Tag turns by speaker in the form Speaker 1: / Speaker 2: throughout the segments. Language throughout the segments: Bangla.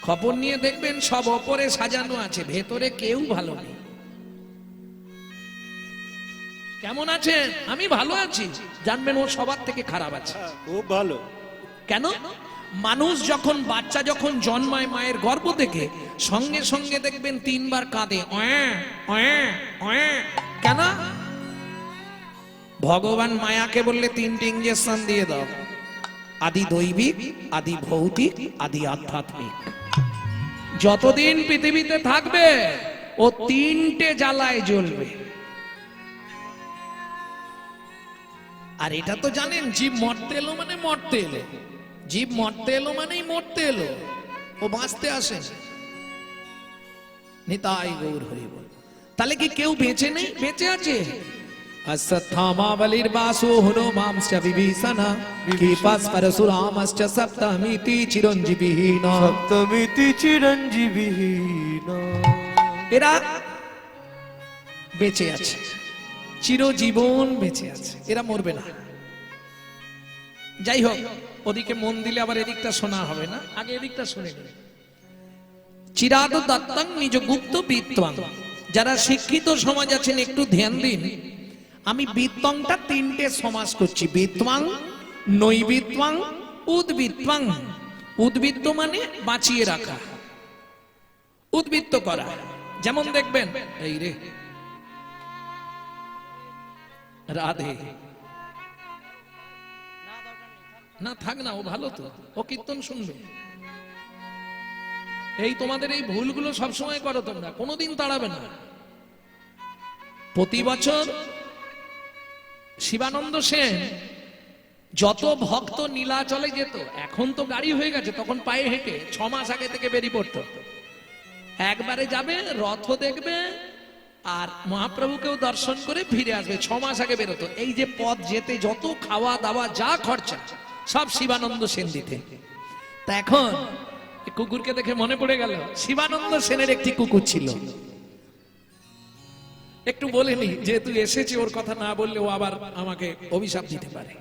Speaker 1: খবর নিয়ে দেখবেন সব ওপরে সাজানো আছে, ভেতরে কেউ ভালো নেই। কেমন আছেন? আমি ভালো আছি, জানবেন ও সবার থেকে খারাপ আছে।
Speaker 2: খুব ভালো।
Speaker 1: কেন? মানুষ যখন বাচ্চা যখন জন্মায় মায়ের গর্ভ থেকে, সঙ্গে সঙ্গে দেখবেন 3 বার কাঁদে, কেন? ভগবান মায়াকে বললে 3টে ইঞ্জেকশন দিয়ে দাও, আদি দৈবিক, আদি ভৌতিক, আদি আধ্যাত্মিক। যতদিন পৃথিবীতে থাকবে ও 3টে জ্বালায় জ্বলবে। আর এটা তো জানেন, জীব মরতে এলো মানে মরতে এলো, জীব মরতে এলো মানেই মরতে এলো, ও বাঁচতে আসে। নিতাই গৌর হরি বল। তাহলে কি কেউ বেঁচে নেই? বেঁচে আছে। অশ্বত্থামা বলির বাসো হনো মাংস বিভীষণা কৃপাস পরশুরামশ্চ সপ্তমিতি চিরঞ্জীবিহীন।
Speaker 2: সপ্তমিতি চিরঞ্জীবিহীন।
Speaker 1: এরা বেঁচে আছে, চিরজীবন বেঁচে আছে, এরা মরবে না। যাই হোক, ওদিকে মন দিলে আবার এদিকটা শোনা হবে না, আগে এদিকটা শুনে নিন। চিরাদ দত্তং নিজ গুপ্ত বিত্তং। যারা শিক্ষিত সমাজ আছেন একটু ধ্যান দিন, আমি বিত্তংটা 3টে সমাস করছি, বিত্তং, নৈবিত্তং, উদ্বৃত্তং। উদ্বৃত্ত মানে বাঁচিয়ে রাখা, উদ্বৃত্ত করা। যেমন দেখবেন, এই রে রাধে, না থাক না, ও ভালো তো, ও কীর্তন শুনবে। এই তোমাদের এই ভুলগুলো সবসময় করো তোমরা, কোনোদিন তাড়াবে না। প্রতি বছর শিবানন্দ সেন যত ভক্ত নীলাচলে যেত, এখন তো গাড়ি হয়ে গেছে, তখন পায়ে হেঁটে 6 মাস আগে থেকে বেরিয়ে পড়তো। একবারে যাবে, রথ দেখবে, আর মহাপ্রভুকেও দর্শন করে ফিরে আসবে। 6 মাস আগে বেরোতো। এই যে পথ যেতে যত খাওয়া দাওয়া যা খরচা সব শিবানন্দ সেন দিতেন। তা এখন কুকুরকে দেখে মনে পড়ে গেল, শিবানন্দ সেনের একটি কুকুর ছিল। একটু বলেনি, যেহেতু এসেছে, ওর কথা না বললে ও আবার আমাকে অভিশাপ দিতে পারে।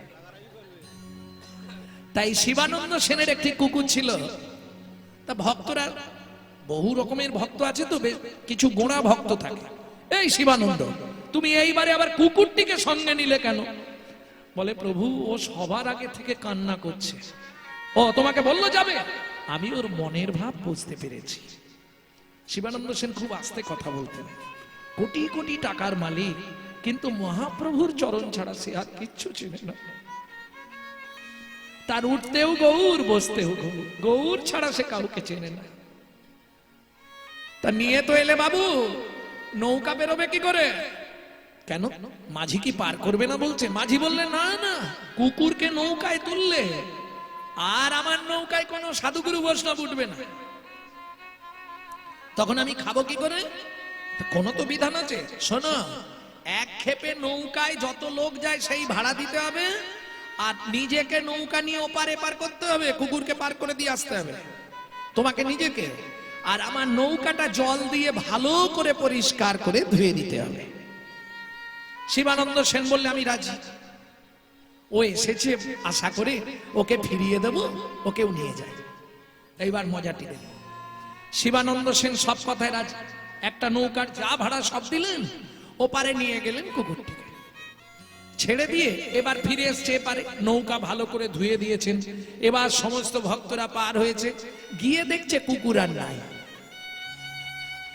Speaker 1: তাই শিবানন্দ সেনের একটি কুকুর ছিল। তা ভক্তরা, বহু রকমের ভক্ত আছে তো, কিছু গোঁড়া ভক্ত থাকে। এই শিবানন্দ, তুমি এইবারে আবার কুকুরটিকে সঙ্গে নিলে কেন? বলে, প্রভু ও সবার আগে থেকে কান্না করছে। ও তোমাকে বললো যাবে? আমি ওর মনের ভাব বুঝতে পেরেছি। শিবানন্দ সেন খুব আস্তে কথা বলতেন, কোটি কোটি টাকার মালিক, কিন্তু মহাপ্রভুর চরণ ছাড়া সে আর কিচ্ছু চেনে না। তার উঠতেও গৌর, বসতেও গৌর, গৌর ছাড়া সে কাউকে চেনে না। তা নিয়ে তো এলে বাবু, নৌকা বেরোবে কি করে? কেন, মাঝি কি পার করবে না বলছে? মাঝি বললে, না না, কুকুরকে নৌকায় তুললে আর আমার নৌকায় কোনো সাধুগুরু বৈষ্ণব উঠবে না, তখন আমি খাবো কি করে? কোনো তো বিধান আছে। শোনো, এক ক্ষেপে নৌকায় যত লোক যায় সেই ভাড়া দিতে হবে, আর নিজেকে নৌকা নিয়ে ওপারে পার করতে হবে, কুকুরকে পার করে দিয়ে আসতে হবে তোমাকে নিজেকে। আর আমার নৌকাটা জল দিয়ে ভালো করে পরিষ্কার করে ধুয়ে দিতে হবে। শিবানন্দ সেন বললে, আমি রাজি। ও এসেছে আশা করে, ওকে ফিরিয়ে দেব, ওকেও নিয়ে যায়। এইবার মজাটি দেব। শিবানন্দ সেন সব কথায় রাজি। একটা নৌকার যা ভাড়া সব দিলেন, ওপারে নিয়ে গেলেন কুকুরটিকে, ছেড়ে দিয়ে এবার ফিরে এসছে এপারে। নৌকা ভালো করে ধুয়ে দিয়েছেন। এবার সমস্ত ভক্তরা পার হয়েছে, গিয়ে দেখছে কুকুর আর নাই।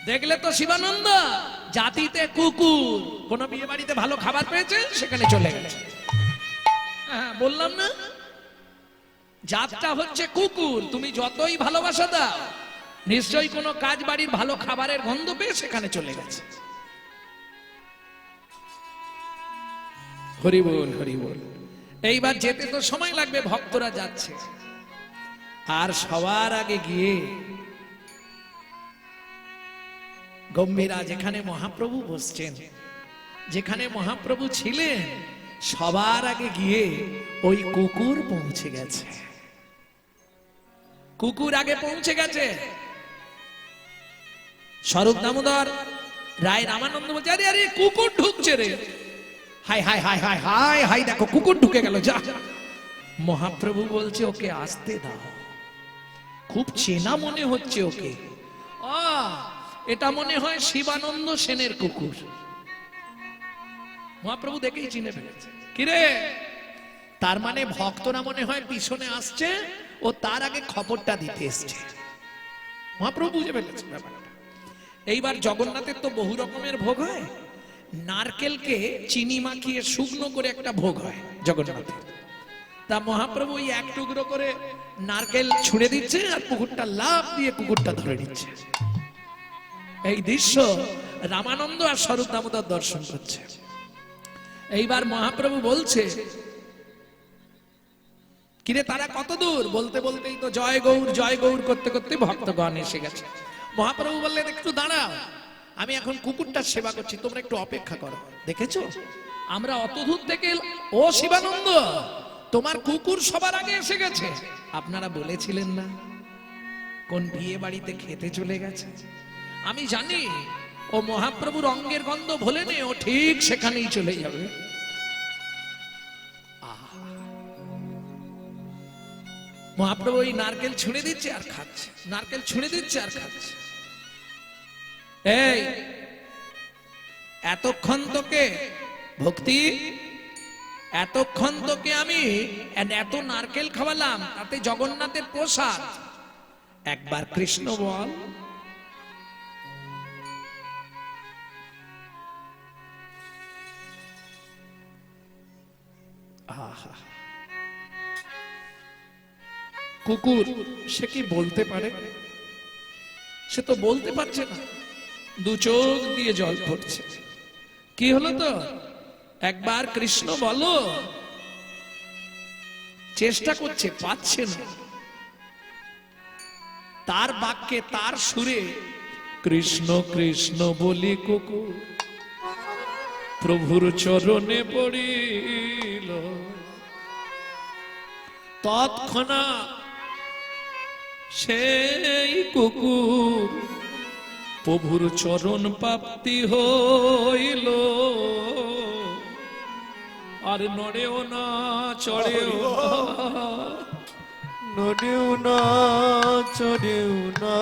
Speaker 1: দেখলে তো শিবানন্দ, জাতিতে কুকুর, কোন বিয়ে বাড়িতে ভালো খাবার পেয়েছে, সেখানে চলে গেছে। হ্যাঁ, বললাম না, জাতটা হচ্ছে কুকুর। তুমি যতই ভালোবাসা দাও, নিশ্চয়ই কোনো কাজ বাড়ির ভালো খাবারের গন্ধ পেয়ে সেখানে চলে গেছে। হরি বল, হরি বল। এইবার যেতে তো সময় লাগবে, ভক্তরা যাচ্ছে। আর সবার আগে গিয়ে গম্ভীরা, যেখানে মহাপ্রভু বসছেন, যেখানে মহাপ্রভু ছিলেন, সবার আগে গিয়ে ওই কুকুর পৌঁছে গেছে। কুকুর আগে পৌঁছে গেছে। স্বরূপ দামোদর রায় রামানন্দ বলছে, আরে আরে কুকুর ঢুকছে রে। High high high high high high, দেখো কুকুর ঢুকে গেল, যা। মহাপ্রভু বলছে, ওকে আসতে দাও। খুব চেনা মনে হচ্ছে ওকে। এটা মনে হয় শিবানন্দ সেনের কুকুর। মহাপ্রভু দেখেই চিনে ফেলেছে, কিরে, তার মানে ভক্তরা মনে হয় পিছনে আসছে, ও তার আগে খবরটা দিতে এসছে। মহাপ্রভু বুঝে ফেলেছে ব্যাপারটা। এইবার জগন্নাথের তো বহু রকমের ভোগ হয়, নারকেলকে চিনি মাখিয়ে শুকনো করে একটা ভোগ হয় জগন্নাথের। তা মহাপ্রভু ওই এক টুকরো করে নারকেল ছুঁড়ে দিচ্ছে আর কুকুরটা লাফ দিয়ে কুকুরটা ধরে নিচ্ছে। এই দৃশ্য রামানন্দ আর স্বরূপ দামোদর দর্শন করছে। এইবার মহাপ্রভু বলছে, কিরে তারা কত দূর? বলতে বলতেই তো জয় গৌর করতে করতে ভক্তগণ এসে গেছে। মহাপ্রভু বললেন, একটু দাঁড়াও, আমি এখন কুকুরটার সেবা করছি, তোমরা একটু অপেক্ষা করো। দেখেছো আমরা অত দূর থেকে, ও শিবানন্দ তোমার কুকুর সবার আগে এসে গেছে। আপনারা বলেছিলেন না কোন বিয়ে বাড়িতে খেতে চলে গেছে? আমি জানি ও মহাপ্রভুর অঙ্গের গন্ধ ভোলেনি, ও ঠিক সেখানেই চলে যাবে। মহাপ্রভু ওই নারকেল ছুঁড়ে দিচ্ছে আর খাচ্ছে, নারকেল ছুঁড়ে দিচ্ছে আর খাচ্ছে। এই এতক্ষণ তোকে ভক্তি, এতক্ষণ তোকে আমি এত নারকেল খাওয়ালাম, তাতে জগন্নাথের প্রসাদ, একবার কৃষ্ণ বল। আহা, কুকুর সে কি বলতে পারে? সে তো বলতে পারছে না, দু চোখ দিয়ে জল পড়ছে। কি হলো তো? একবার কৃষ্ণ বলো, চেষ্টা করছে, পাচ্ছে না। তার বাক্যে, তার সুরে কৃষ্ণ কৃষ্ণ বলি কুকুর প্রভুর চরণে পড়িল। তৎক্ষণাৎ সেই কুকুর প্রভুর চরণ প্রাপ্তি হইল, আর নড়েও না চড়েও
Speaker 2: নড়েও না চড়েও না,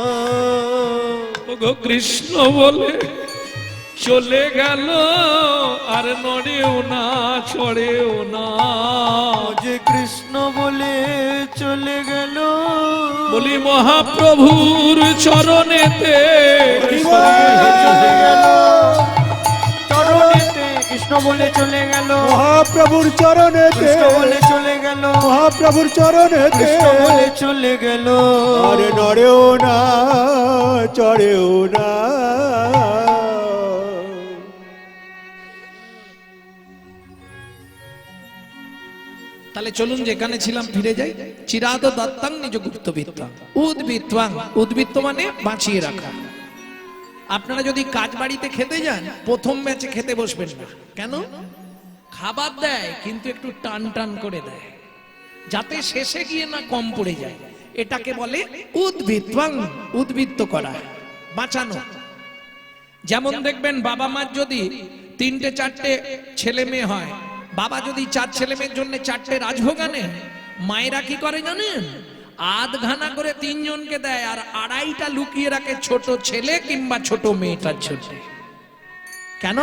Speaker 1: ওগো কৃষ্ণ বলে চলে গেল, আর নড়েও না চড়েও না।
Speaker 2: যে কৃষ্ণ বলে চলে গেল,
Speaker 1: বলি মহাপ্রভুর চরণেতে,
Speaker 2: চলে গেল চরণেতে, কৃষ্ণ বলে চলে গেল
Speaker 3: মহাপ্রভুর চরণেতে,
Speaker 2: কৃষ্ণ বলে চলে গেল
Speaker 3: মহাপ্রভুর চরণেতে,
Speaker 2: কৃষ্ণ বলে চলে গেল,
Speaker 3: আরে নড়েও না চড়েও না।
Speaker 1: তাহলে চলুন যেখানে ছিলাম ফিরে যাই। চিরাদ দত্তাং নিজ গুপ্ত বিত্তাং উদ্বৃত্তাং, উদ্বৃত্ত মানে বাঁচিয়ে রাখা। আপনারা যদি কাজ বাড়িতে খেতে যান, প্রথম ব্যাচে খেতে বসবেন না। কেন? খাবার দেয় কিন্তু একটু টান টান করে দেয়, যাতে শেষে গিয়ে না কম পড়ে যায়। এটাকে বলে উদ্বৃত্তাং, উদ্বৃত্ত করা, বাঁচানো। যেমন দেখবেন বাবা মার যদি 3-4টে ছেলে মেয়ে হয়, বাবা যদি 4 ছেলে মেয়ের জন্য 4টে রাজভোগ আনে, মায়েরা কি করে জানেন? আধখানা করে 3 জনকে দেয়, আর 2.5টা লুকিয়ে রাখে ছোট ছেলে কিংবা ছোট মেয়েটার জন্য। কেন?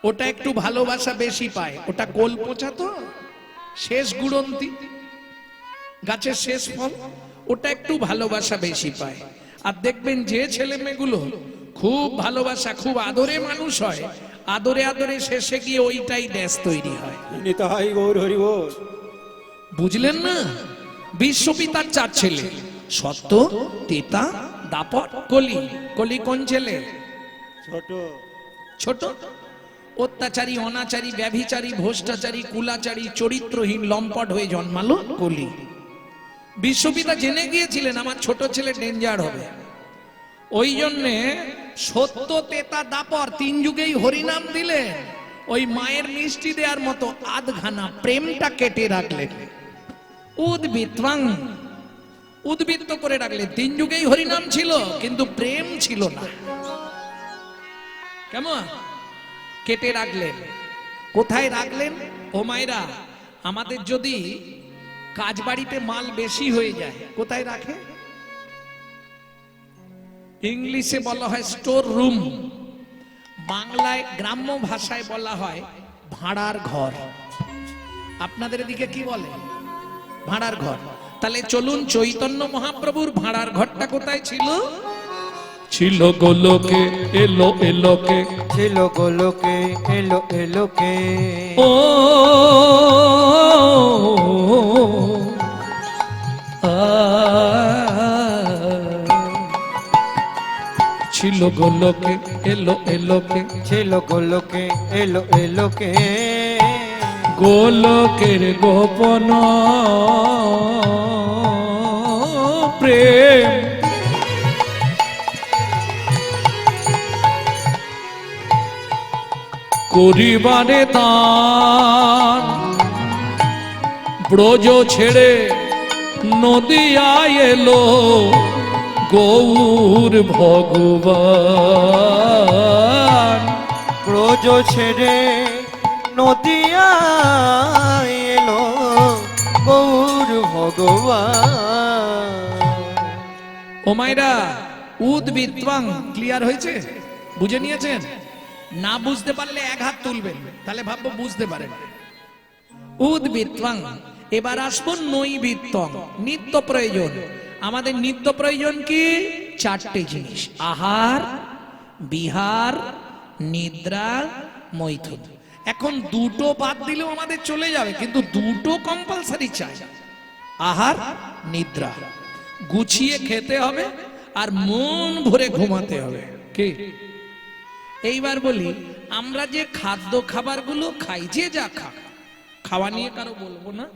Speaker 1: ওটা একটু ভালোবাসা বেশি পায়, ওটা কোল পোঁছা তো, শেষ গুড়ন্তি, গাছের শেষ ফল, ওটা একটু ভালোবাসা বেশি পায়। আর দেখবেন যে ছেলে মেয়েগুলো খুব ভালোবাসা, খুব আদরে মানুষ হয়, আদরে আদরে শেষে গিয়ে ওইটাই ড্যাস তৈরি হয়।
Speaker 3: নিতাই গৌর হরি বল।
Speaker 1: বুঝলেন না? বিশ্বপিতার 4 ছেলে, সত্য, তেতা, দাপট, কলি। কলি কোন ছেলে?
Speaker 3: ছোট
Speaker 1: ছোট। অত্যাচারী, অনাচারী, ব্যভিচারী, ভ্রষ্টাচারী, কুলাচারী, চরিত্রহীন, লম্পট হয়ে জন্মালো কলি। বিশ্বপিতা জেনে গিয়েছিলেন আমার ছোট ছেলে ডেঞ্জার হবে, ওই জন্যে সত্য, তেতা, দাপর 3 যুগেই হরিনাম দিলেন। ওই মায়ের মিষ্টি দেওয়ার মতো আধখানা প্রেমটা কেটে রাখলেন, উদ্বৃত্তাং, উদ্বৃত্ত করে রাখলেন। 3 যুগেই হরিনাম ছিল কিন্তু প্রেম ছিল না। কেমন? কেটে রাখলেন। কোথায় রাখলেন? ও মায়েরা, আমাদের যদি কাজ বাড়িতে মাল বেশি হয়ে যায়, কোথায় রাখে? ইংলিশে বলা হয় স্টোর রুম, বাংলায় গ্রাম্য ভাষায় বলা হয় ভাড়ার ঘর। আপনাদের এদিকে কি বলে? ভাড়ার ঘর। তাহলে চলুন, চৈতন্য মহাপ্রভুর ভাড়ার ঘরটা কোথায় ছিল? ছিল গোলকে, এলো এলোকে,
Speaker 2: ছিল গোলকে, এলো এলোকে।
Speaker 1: ও ছিল গোলকে, এলো এলোকে,
Speaker 2: ছিল গোলকে, এলো এলোকে।
Speaker 1: গোলকের গোপন প্রেম করিবারে দান, ব্রজ ছেড়ে নদিয়ায় এলো গৌর ভগবান।
Speaker 2: ব্রজ ছেড়ে নদিয়া এলো গৌর ভগবান।
Speaker 1: ও মাইরা, উদ্বিত্বাং ক্লিয়ার হয়েছে? বুঝে নিয়েছেন? না বুঝতে পারলে এক হাত তুলবেন, তাহলে ভাববো বুঝতে পারেন। উদ্বিত্বাং। এবার আসবো নৈবিত্তং, নিত্য প্রয়োজন। আমাদের নিত্য প্রয়োজন কি? চারটে জিনিস: আহার, বিহার, নিদ্রা, মৈথুন। এখন দুটো বাদ দিলেও আমাদের চলে যাবে, কিন্তু দুটো কম্পালসারি চাই। আহার, নিদ্রা গুছিয়ে খেতে হবে, আর মন ভরে ঘুমাতে হবে। কি? এইবার বলি, আমরা যে খাদ্য খাবারগুলো খাই, যে যা খাক, খাওয়া নিয়ে কারো বলবো না,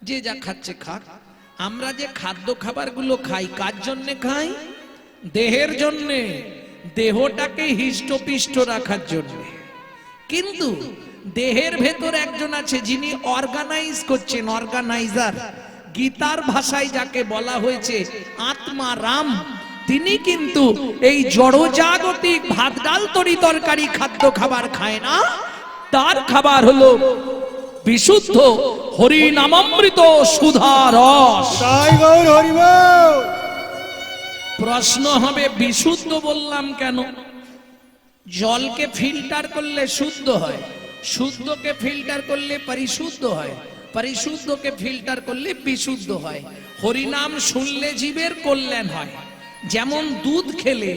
Speaker 1: যে যা খাচ্ছে খাক। আমরা যে খাদ্য খাবারগুলো খাই, কার জন্যে খাই? দেহের জন্যে, দেহটাকে হিষ্টপিষ্ট রাখার জন্য। কিন্তু দেহের ভেতর একজন আছে যিনি অর্গানাইজ করছেন, অর্গানাইজার। গীতার ভাষায় যাকে বলা হয়েছে আত্মা রাম, তিনি কিন্তু এই জড়জাগতিক ভাত ডাল তরি তরকারি খাদ্য খাবার খায় না। তার খাবার হলো বিশুদ্ধ হরি নামামৃত সুধা রস।
Speaker 3: তাই গৌর হরি বল।
Speaker 1: প্রশ্ন হবে, বিশুদ্ধ বললাম কেন? জলকে ফিল্টার করলে শুদ্ধ হয়, শুদ্ধকে ফিল্টার করলে পরিশুদ্ধ হয়, পরিশুদ্ধকে ফিল্টার করলে বিশুদ্ধ হয়। হরিনাম শুনলে জীবের কল্যাণ হয়। যেমন দুধ খেলে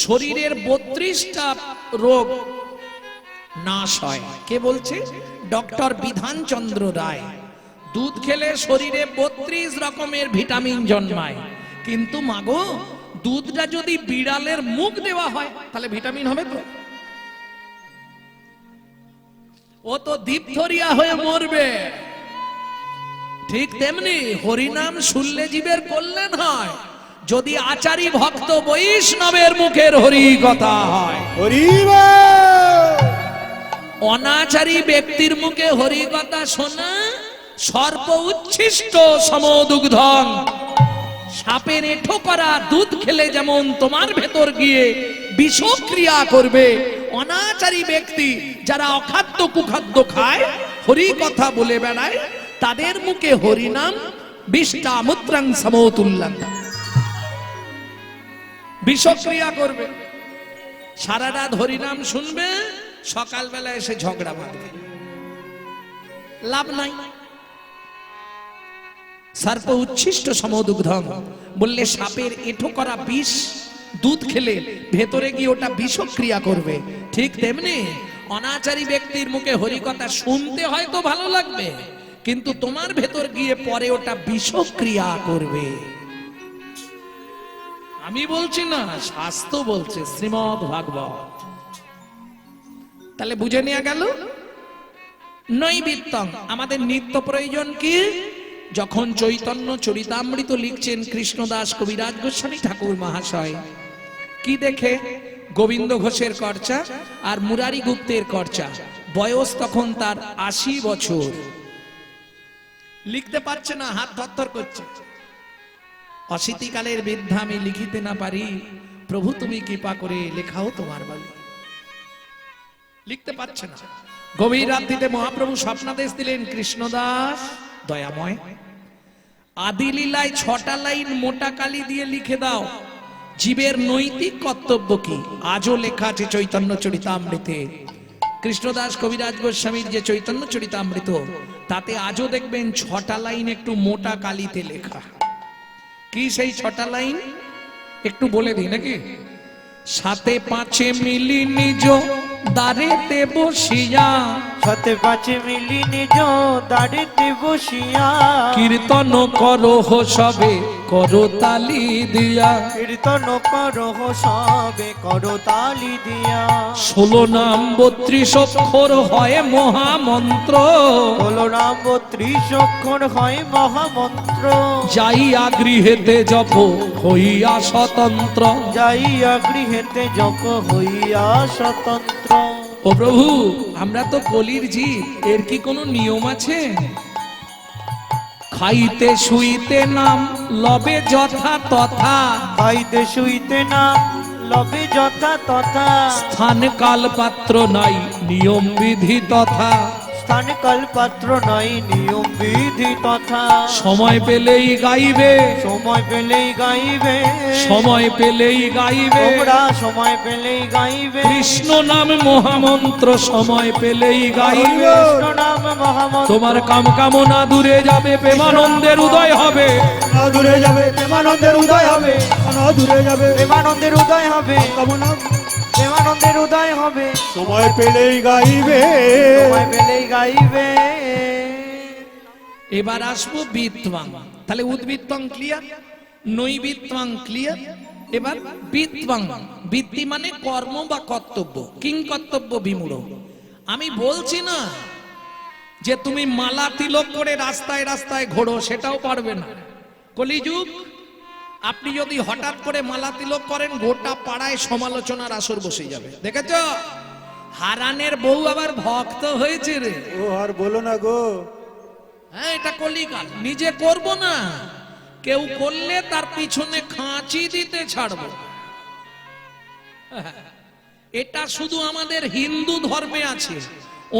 Speaker 1: শরীরের 32টা রোগ নাশ হয়। কে বলছে? ডক্টর বিধানচন্দ্র রায়। দুধ খেলে শরীরে 32 রকমের ভিটামিন জন্মায়। কিন্তু মাগো, দুধটা যদি বিড়ালের মুখ দেওয়া হয় তাহলে ভিটামিন হবে তো? ও তো ডিপথোরিয়া হয়ে মরবে। ঠিক তেমনি হরিনাম শুনলে জীবের কল্যাণ হয় যদি আচারী ভক্ত বৈষ্ণবের মুখের হরি কথা হয়।
Speaker 3: হরি বল।
Speaker 1: অনাচারী ব্যক্তির মুখে হরি কথা শোনা সর্প উচ্ছিষ্ট সমদুগ্ধং। সাপের এঁঠো করা দুধ খেলে যেমন তোমার ভেতর গিয়ে বিষক্রিয়া করবে, অনাচারী ব্যক্তি যারা অখাদ্য কুখাদ্য খায়, হরি কথা বলে বেড়ায়, তাদের মুখে হরিনাম বিষ্টা মুত্রাং সমতুল্যং, বিষক্রিয়া করবে। সারা রাত হরিনাম শুনবে, সকালবেলা এসে ঝগড়া বাঁধবে, লাভ নাই। সর্প উচ্ছিষ্ট সমদুগ্ধম বললে সাপের এঁঠো করা বিষ দুধ খেলে ভেতরে গিয়ে ওটা বিষক্রিয়া করবে। ঠিক তেমনি অনাচারী ব্যক্তির মুখে হরিকথা শুনতে হয়তো ভালো লাগবে, কিন্তু তোমার ভেতর গিয়ে পরে ওটা বিষক্রিয়া করবে। আমি বলছি না, শাস্ত্র বলছে, শ্রীমদ্ ভাগবত। তাহলে বুঝে নেওয়া গেল নৈবিত্তং। আমাদের নিত্য প্রয়োজন কি? যখন চৈতন্য চরিতামৃত লিখছেন কৃষ্ণদাস কবিরাজ গোস্বামী ঠাকুর মহাশয়, কি দেখে? গোবিন্দ ঘোষের কর্চা আর মুরারি গুপ্তের কর্চা। বয়স তখন তার 80 বছর। লিখতে পারছে না, হাত থরথর করছে। অশীতিকালের বৃদ্ধা আমি লিখিতে না পারি, প্রভু তুমি কৃপা করে লেখাও তোমার বলে। লিখতে পারছে না। গভীর রাত্রিতে মহাপ্রভু স্বপ্নাদেশ দিলেন, কৃষ্ণদাস দয়াময়, আদি লীলায় 6টা লাইন মোটা কালি দিয়ে লিখে দাও, জীবের নৈতিক কর্তব্য কি আজও লেখা আছে চৈতন্য চরিতামৃতে। কৃষ্ণদাস কবিরাজ গোস্বামীর যে চৈতন্য চরিতামৃত, তাতে আজও দেখবেন 6টা লাইন একটু মোটা কালিতে লেখা। কি সেই 6টা লাইন একটু বলে দিই নাকি? সাথে পাঁচে মিলি নিজ দাঁড়েতে বসিয়া,
Speaker 2: সাথে পাঁচে মিলি নিজ দাঁড়িতে বসিয়া,
Speaker 1: কীর্তন করহ সবে করো তালি দিয়া,
Speaker 2: কীর্তন করহ সবে করো তালি দিয়া,
Speaker 1: 16 নাম 32 অক্ষর হয় মহামন্ত্র,
Speaker 2: 16 নাম 32 অক্ষর হয় মহামন্ত্র,
Speaker 1: যাইয়া গৃহেতে জপ হইয়া স্বতন্ত্র।
Speaker 2: যাইয়া গৃহেতে জপ হইয়া স্বতন্ত্র।
Speaker 1: ও প্রভু, আমরা তো কলির জীব, এর কি কোনো নিয়ম আছে? খাইতে শুইতে নাম লবে যথা তথা,
Speaker 2: খাইতে শুইতে না লবে যথা তথা,
Speaker 1: স্থান কাল পাত্র নাই নিয়ম বিধি তথা,
Speaker 2: স্থান কাল পাত্র নাই নিয়ম বিধি তথা,
Speaker 1: সময় পেলেই গাইবে,
Speaker 2: সময় পেলেই গাইবে,
Speaker 1: সময় পেলেই গাইবে,
Speaker 2: তোমরা সময় পেলেই গাইবে,
Speaker 1: কৃষ্ণ নাম মহামন্ত্র সময় পেলেই গাইবে।
Speaker 2: কৃষ্ণ নাম মহামন্ত্র।
Speaker 1: তোমার কাম কামনা দূরে যাবে, প্রেমানন্দের উদয় হবে।
Speaker 3: না দূরে যাবে প্রেমানন্দের উদয় হবে, না দূরে যাবে
Speaker 2: প্রেমানন্দের উদয় হবে,
Speaker 3: কামনা
Speaker 2: প্রেমানন্দের উদয় হবে,
Speaker 3: সময় পেলেই গাইবে।
Speaker 2: সময় পেলেই গাইবে।
Speaker 1: এবার আসবো বিত্বাং। তাহলে উদ্বৃত্তং ক্লিয়ার, নৈবিত্বাং ক্লিয়ার। এবার বিত্বাং, বৃত্তি মানে কর্ম বা কর্তব্য, কিং কর্তব্য বিমূঢ়। আমি বলছি না যে তুমি মালা তিলক করে রাস্তায় রাস্তায় ঘোরো, সেটাও পারবে না। কলিযুগ, আপনি যদি হঠাৎ করে মালা তিলক করেন, গোটা পাড়ায় সমালোচনার আসর বসে যাবে। দেখেছ, হারানের বউ আবার ভক্ত হয়েছে রে।
Speaker 3: ও আর বলো না গো,
Speaker 1: হ্যাঁ, এটা কলিকাল। নিজে করব না, কেউ করলে তার পিছনে খাঁচি দিতে ছাড়বো। এটা শুধু আমাদের হিন্দু ধর্মে আছে,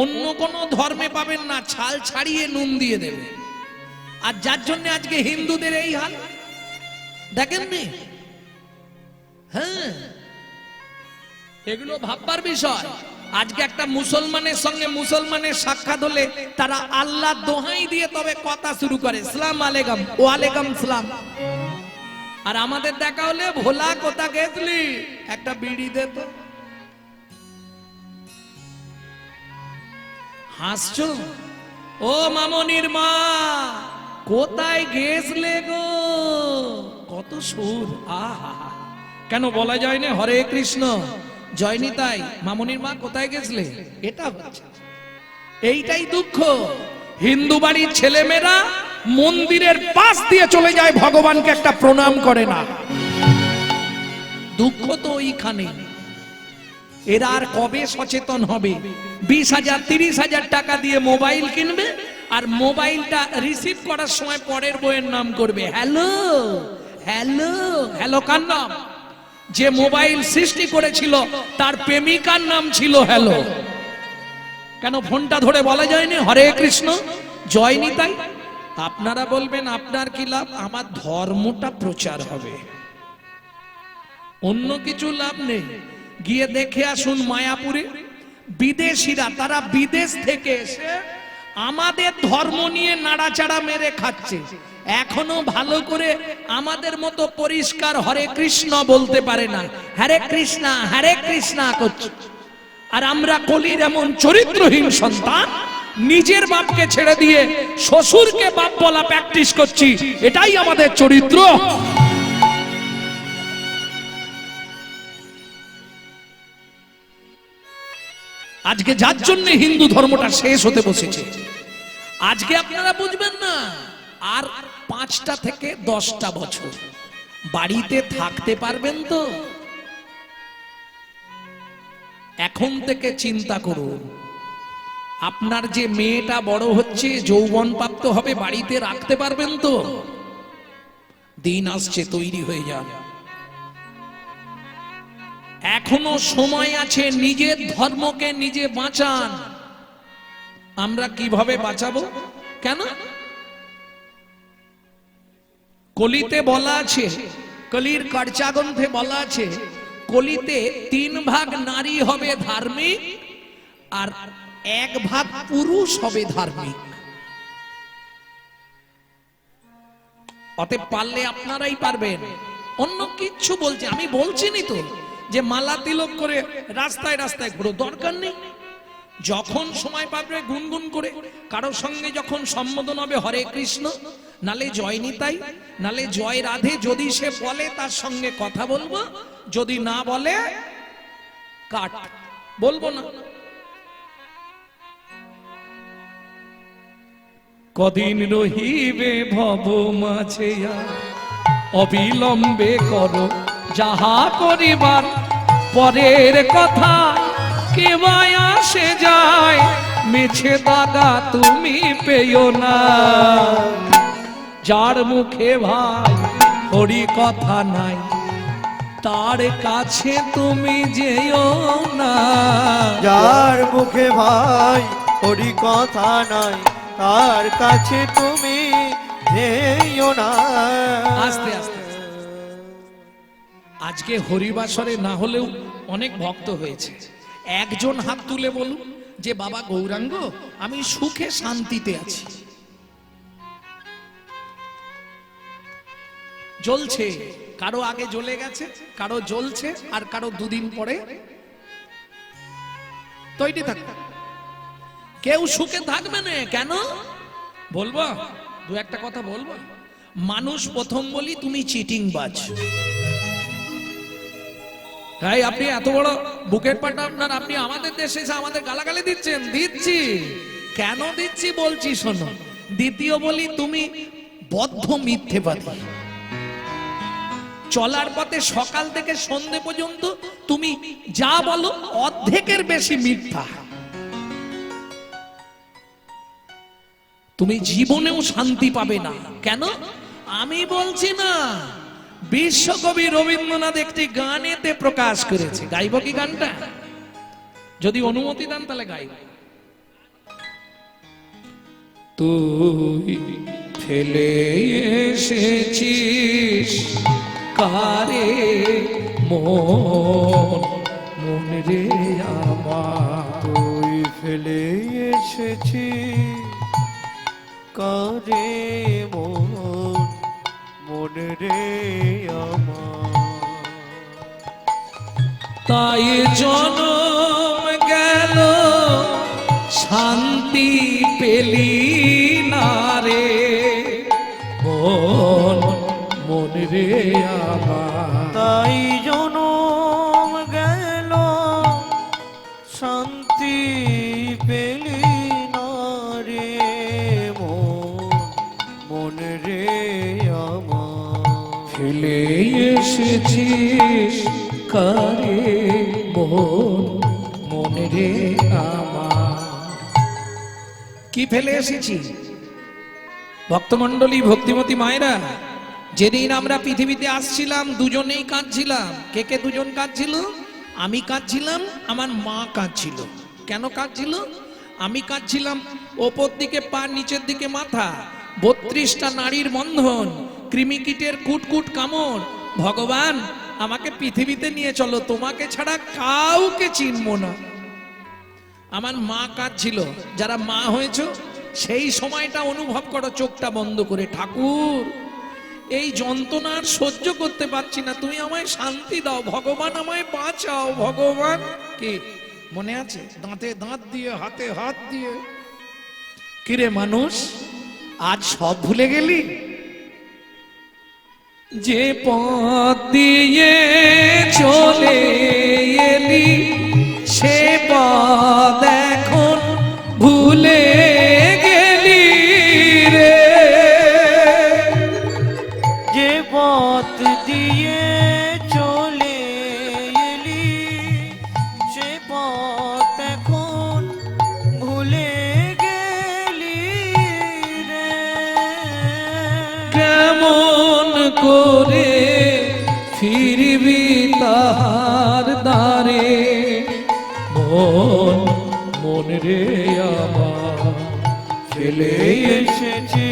Speaker 1: অন্য কোন ধর্মে পাবেন না। ছাল ছাড়িয়ে নুন দিয়ে দেবে। আর যার জন্য আজকে হিন্দুদের এই হাল দেখেননি? হ্যাঁ, এগুলো ভাববার বিষয়। আজকে একটা মুসলমানের সঙ্গে মুসলমানের সাক্ষাৎ হলে তারা আল্লাহ দোহাই দিয়ে তবে কথা শুরু করে, সালাম আলাইকুম, ওয়ালাইকুম সালাম। আর আমাদের দেখা হলে, ভোলা কোথা গেছলি, একটা বিড়ি দে তো। হাসছো? ও মামনির মা, কোথায় গেছলে গো? কত সুর, আহা! কেন বলা যায় না হরে কৃষ্ণ জয়নি? তাই মামনির মা কোথায় গেছলে, এটা হচ্ছে, এইটাই দুঃখ। হিন্দু বাড়ির ছেলেমেয়েরা মন্দিরের পাশ দিয়ে চলে যায়, ভগবানকে একটা প্রণাম করে না। দুঃখ তো ওইখানে। এরা আর কবে সচেতন হবে? 20,000 30,000 টাকা দিয়ে মোবাইল কিনবে, আর মোবাইলটা রিসিভ করার সময় পরের বইয়ের নাম করবে হ্যালো হ্যালো হ্যালো। কার নাম? যে মোবাইল সৃষ্টি করেছিল তার প্রেমিকার নাম ছিল হ্যালো। কেন ফোনটা ধরে বলা যায়নি হরে কৃষ্ণ জয় নিতাই? আপনারা বলবেন আপনার কি লাভ? আমার ধর্মটা প্রচার হবে, অন্য কিছু লাভ নেই। গিয়ে দেখে আসুন মায়াপুরে বিদেশিরা, তারা বিদেশ থেকে এসে আমাদের ধর্ম নিয়ে নাড়াচাড়া মেরে খাচ্ছে। এখনো ভালো করে আমাদের মতো পরিষ্কার হরে কৃষ্ণ বলতে পারে না, হরে কৃষ্ণা করছে। আর আমরা কলির এমন চরিত্রহীন সন্তান, নিজের বাপকে ছেড়ে দিয়ে শ্বশুরকে বাপ বলা প্র্যাকটিস করছি। এটাই আমাদের চরিত্র। আজকে যার জন্য হিন্দু ধর্মটা শেষ হতে বসেছে, আজকে আপনারা বুঝবেন না। আর 5টা থেকে 10টা বছর বাড়িতে থাকতে পারবেন তো? এখন থেকে চিন্তা করুন, আপনার যে মেয়েটা বড় হচ্ছে, যৌবন প্রাপ্ত হবে, বাড়িতে রাখতে পারবেন তো? দিন আসছে, তৈরি হয়ে যান। এখনো সময় আছে, নিজের ধর্মকে নিজে বাঁচান। আমরা কিভাবে বাঁচাবো? কেন? কলিতে বলা আছে কলির কর্চা গ্রন্থে বলা আছে কলিতে 3 ভাগ নারী হবে ধার্মিক আর 1 ভাগ পুরুষ হবে ধার্মিক। অতএব পারলে আপনারাই পারবেন, অন্য কিচ্ছু বলছে আমি বলছি নি তো যে মালা তিলক করে রাস্তায় রাস্তায় ঘুরো, দরকার নেই। যখন সময় পাবে গুনগুন করে কারোর সঙ্গে যখন সম্বোধন হবে হরে কৃষ্ণ, নালে জয় নিতাই, নালে জয় রাধে, যদি সে বলে তার সঙ্গে কথা বলবো, যদি না বলে কাট, বলবো না। কদিন রহিবে ভব মাঝে অবিলম্বে করো যাহা করিবার, পরের কথা কে আসে যায়, মিছে দাগা তুমি পেও না। যার মুখে ভাই হরি কথা নাই, তার কাছে তুমি যেও না।
Speaker 2: যার মুখে ভাই হরি কথা নাই, তার কাছে তুমি যেও না।
Speaker 1: আস্তে আস্তে আজকে হরিবাসরে না হলেও অনেক ভক্ত হয়েছে। একজন হাত তুলে বলুন যে বাবা গৌরাঙ্গ আমি সুখে শান্তিতে আছি। জ্বলছে, কারো আগে জ্বলে গেছে, কারো জ্বলছে, আর কারো দুদিন পরে তৈরি থাকবে। কেউ সুখে থাকবে না কেন বলবো, দু একটা কথা বলবো। মানুষ প্রথম বলি তুমি চিটিংবাজ। তাই আপনি এত বড় বুকের পাটা আপনার, আপনি আমাদের দেশে এসে আমাদের গালাগালি দিচ্ছেন। দিচ্ছি কেন দিচ্ছি বলছি শোনো। দ্বিতীয় বলি তুমি বদ্ধ মিথ্যেবাদী। চলার পথে সকাল থেকে সন্ধে পর্যন্ত তুমি যা বলো অর্ধেকের বেশি মিথ্যা। তুমি জীবনেও শান্তি পাবে না। কেন আমি বলছি না, বিশ্বকবি রবীন্দ্রনাথ একটি গানেতে প্রকাশ করেছে। গাইব কি গানটা? যদি অনুমতি দেন তাহলে গাইব। তুই ফেলে এসেছিস কারে মন রে আমার,
Speaker 2: তুই ফেলে এসেছিস কারে মন রে আমার।
Speaker 1: তাই জনম গেল শান্তি পেলি না রে মন রে আমার।
Speaker 2: তাই জনম গেল শান্তি পেলি না রে মন রে আমার।
Speaker 1: ফেলে এসেছিস কারে মন রে আমার। কি ফেলে এসেছি ভক্তমণ্ডলী, ভক্তিমতী মায়েরা? যেদিন আমরা পৃথিবীতে আসছিলাম দুজনেই কাঁদছিলাম। কে কে দুজন কাঁদছিল? আমি কাঁদছিলাম, আমার মা কাঁদছিল। কেন কাঁদছিল? আমি কাঁদছিলাম ওপর দিকে পা, নিচের দিকে মাথা, 32টা নারীর বন্ধন, কৃমিকীটের কুটকুট কামড়। ভগবান আমাকে পৃথিবীতে নিয়ে চলো, তোমাকে ছাড়া কাউকে চিনবো না। আমার মা কাঁদছিল। যারা মা হয়েছে সেই সময়টা অনুভব করো চোখটা বন্ধ করে। ঠাকুর এই যন্ত্রণা আর সহ্য করতে পারছি না, তুমি আমায় শান্তি দাও, ভগবান আমায় বাঁচাও। ভগবান কি মনে আছে? দাঁতে দাঁত দিয়ে, হাতে হাত দিয়ে। কিরে মানুষ, আজ সব ভুলে গেলি? যে পথ দিয়ে চলে এলি সে পথ এখন ভুলে গেলি রে।
Speaker 2: যে পথ দিয়ে চলে এলি সে পথ এখন ভুলে গেলি রে।
Speaker 1: কেমন করে ফিরবি তাহার দ্বারে মন রে আমার।
Speaker 2: ফেলে এসেছি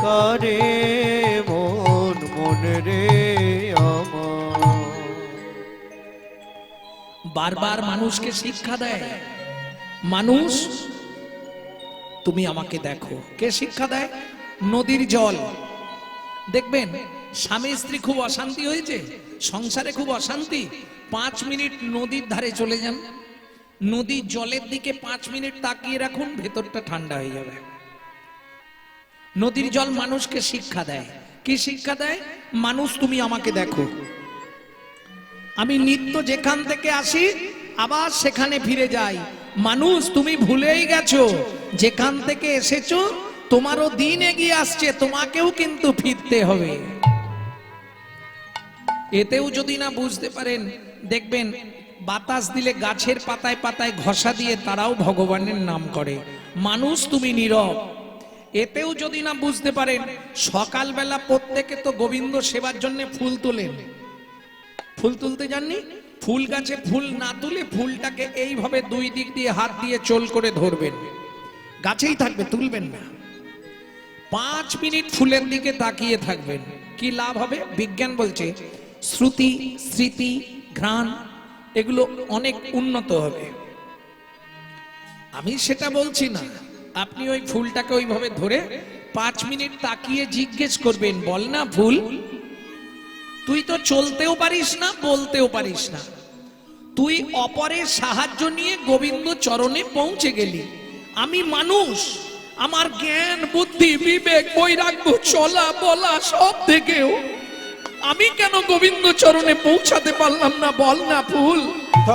Speaker 2: কারে মন রে
Speaker 1: বারবার মানুষকে শিক্ষা দেয়। মানুষ তুমি আমাকে দেখো, কে শিক্ষা দেয়? নদীর জল। দেখবেন স্বামী স্ত্রী খুব অশান্তি হয়েছে, সংসারে খুব অশান্তি, 5 মিনিট নদীর ধারে চলে যান, নদীর জলের দিকে 5 মিনিট তাকিয়ে রাখুন, ভেতরটা ঠান্ডা হয়ে যাবে। নদীর জল মানুষকে শিক্ষা দেয়। কি শিক্ষা দেয়? মানুষ তুমি আমাকে দেখো, আমি নিত্য যেখান থেকে আসি আবার সেখানে ফিরে যাই। মানুষ তুমি ভুলেই গেছো, যেখান থেকে এসেছো তোমারও দিন এগিয়ে আসছে, তোমাকেও কিন্তু ফিরতে হবে। এতেও যদি না বুঝতে পারেন, দেখবেন বাতাস দিলে গাছের পাতায় পাতায় ঘষা দিয়ে তারাও ভগবানের নাম করে। মানুষ তুমি নীরব। এতেও যদি না বুঝতে পারেন, সকালবেলা প্রত্যেকে তো গোবিন্দ সেবার জন্য ফুল তোলেন। ফুল তুলতে জাননি? ফুল গাছে ফুল না তুলে ফুলটাকে এইভাবে 2 দিক দিয়ে হাত দিয়ে চোল করে ধরবেন, গাছেই থাকবে, তুলবেন না। 5 মিনিট ফুলের দিকে তাকিয়ে থাকবেন, কি লাভ হবে? বিজ্ঞান বলছে শ্রুতি, স্মৃতি, ঘ্রাণ এগুলো অনেক উন্নত হবে। আমি সেটা বলছি না, আপনি ওই ফুলটাকে ওইভাবে ধরে 5 মিনিট তাকিয়ে জিজ্ঞেস করবেন, বল না ফুল, তুই তো চলতেও পারিস না, বলতেও পারিস না, তুই অপরের সাহায্য নিয়ে গোবিন্দ চরণে পৌঁছে গেলি। আমি মানুষ, আমার জ্ঞান বুদ্ধি বিবেক বৈরাগ্য চলা বলা সব থেকেও আমি কেন গোবিন্দ চরণে পৌঁছাতে পারলাম না? বল না ফুল,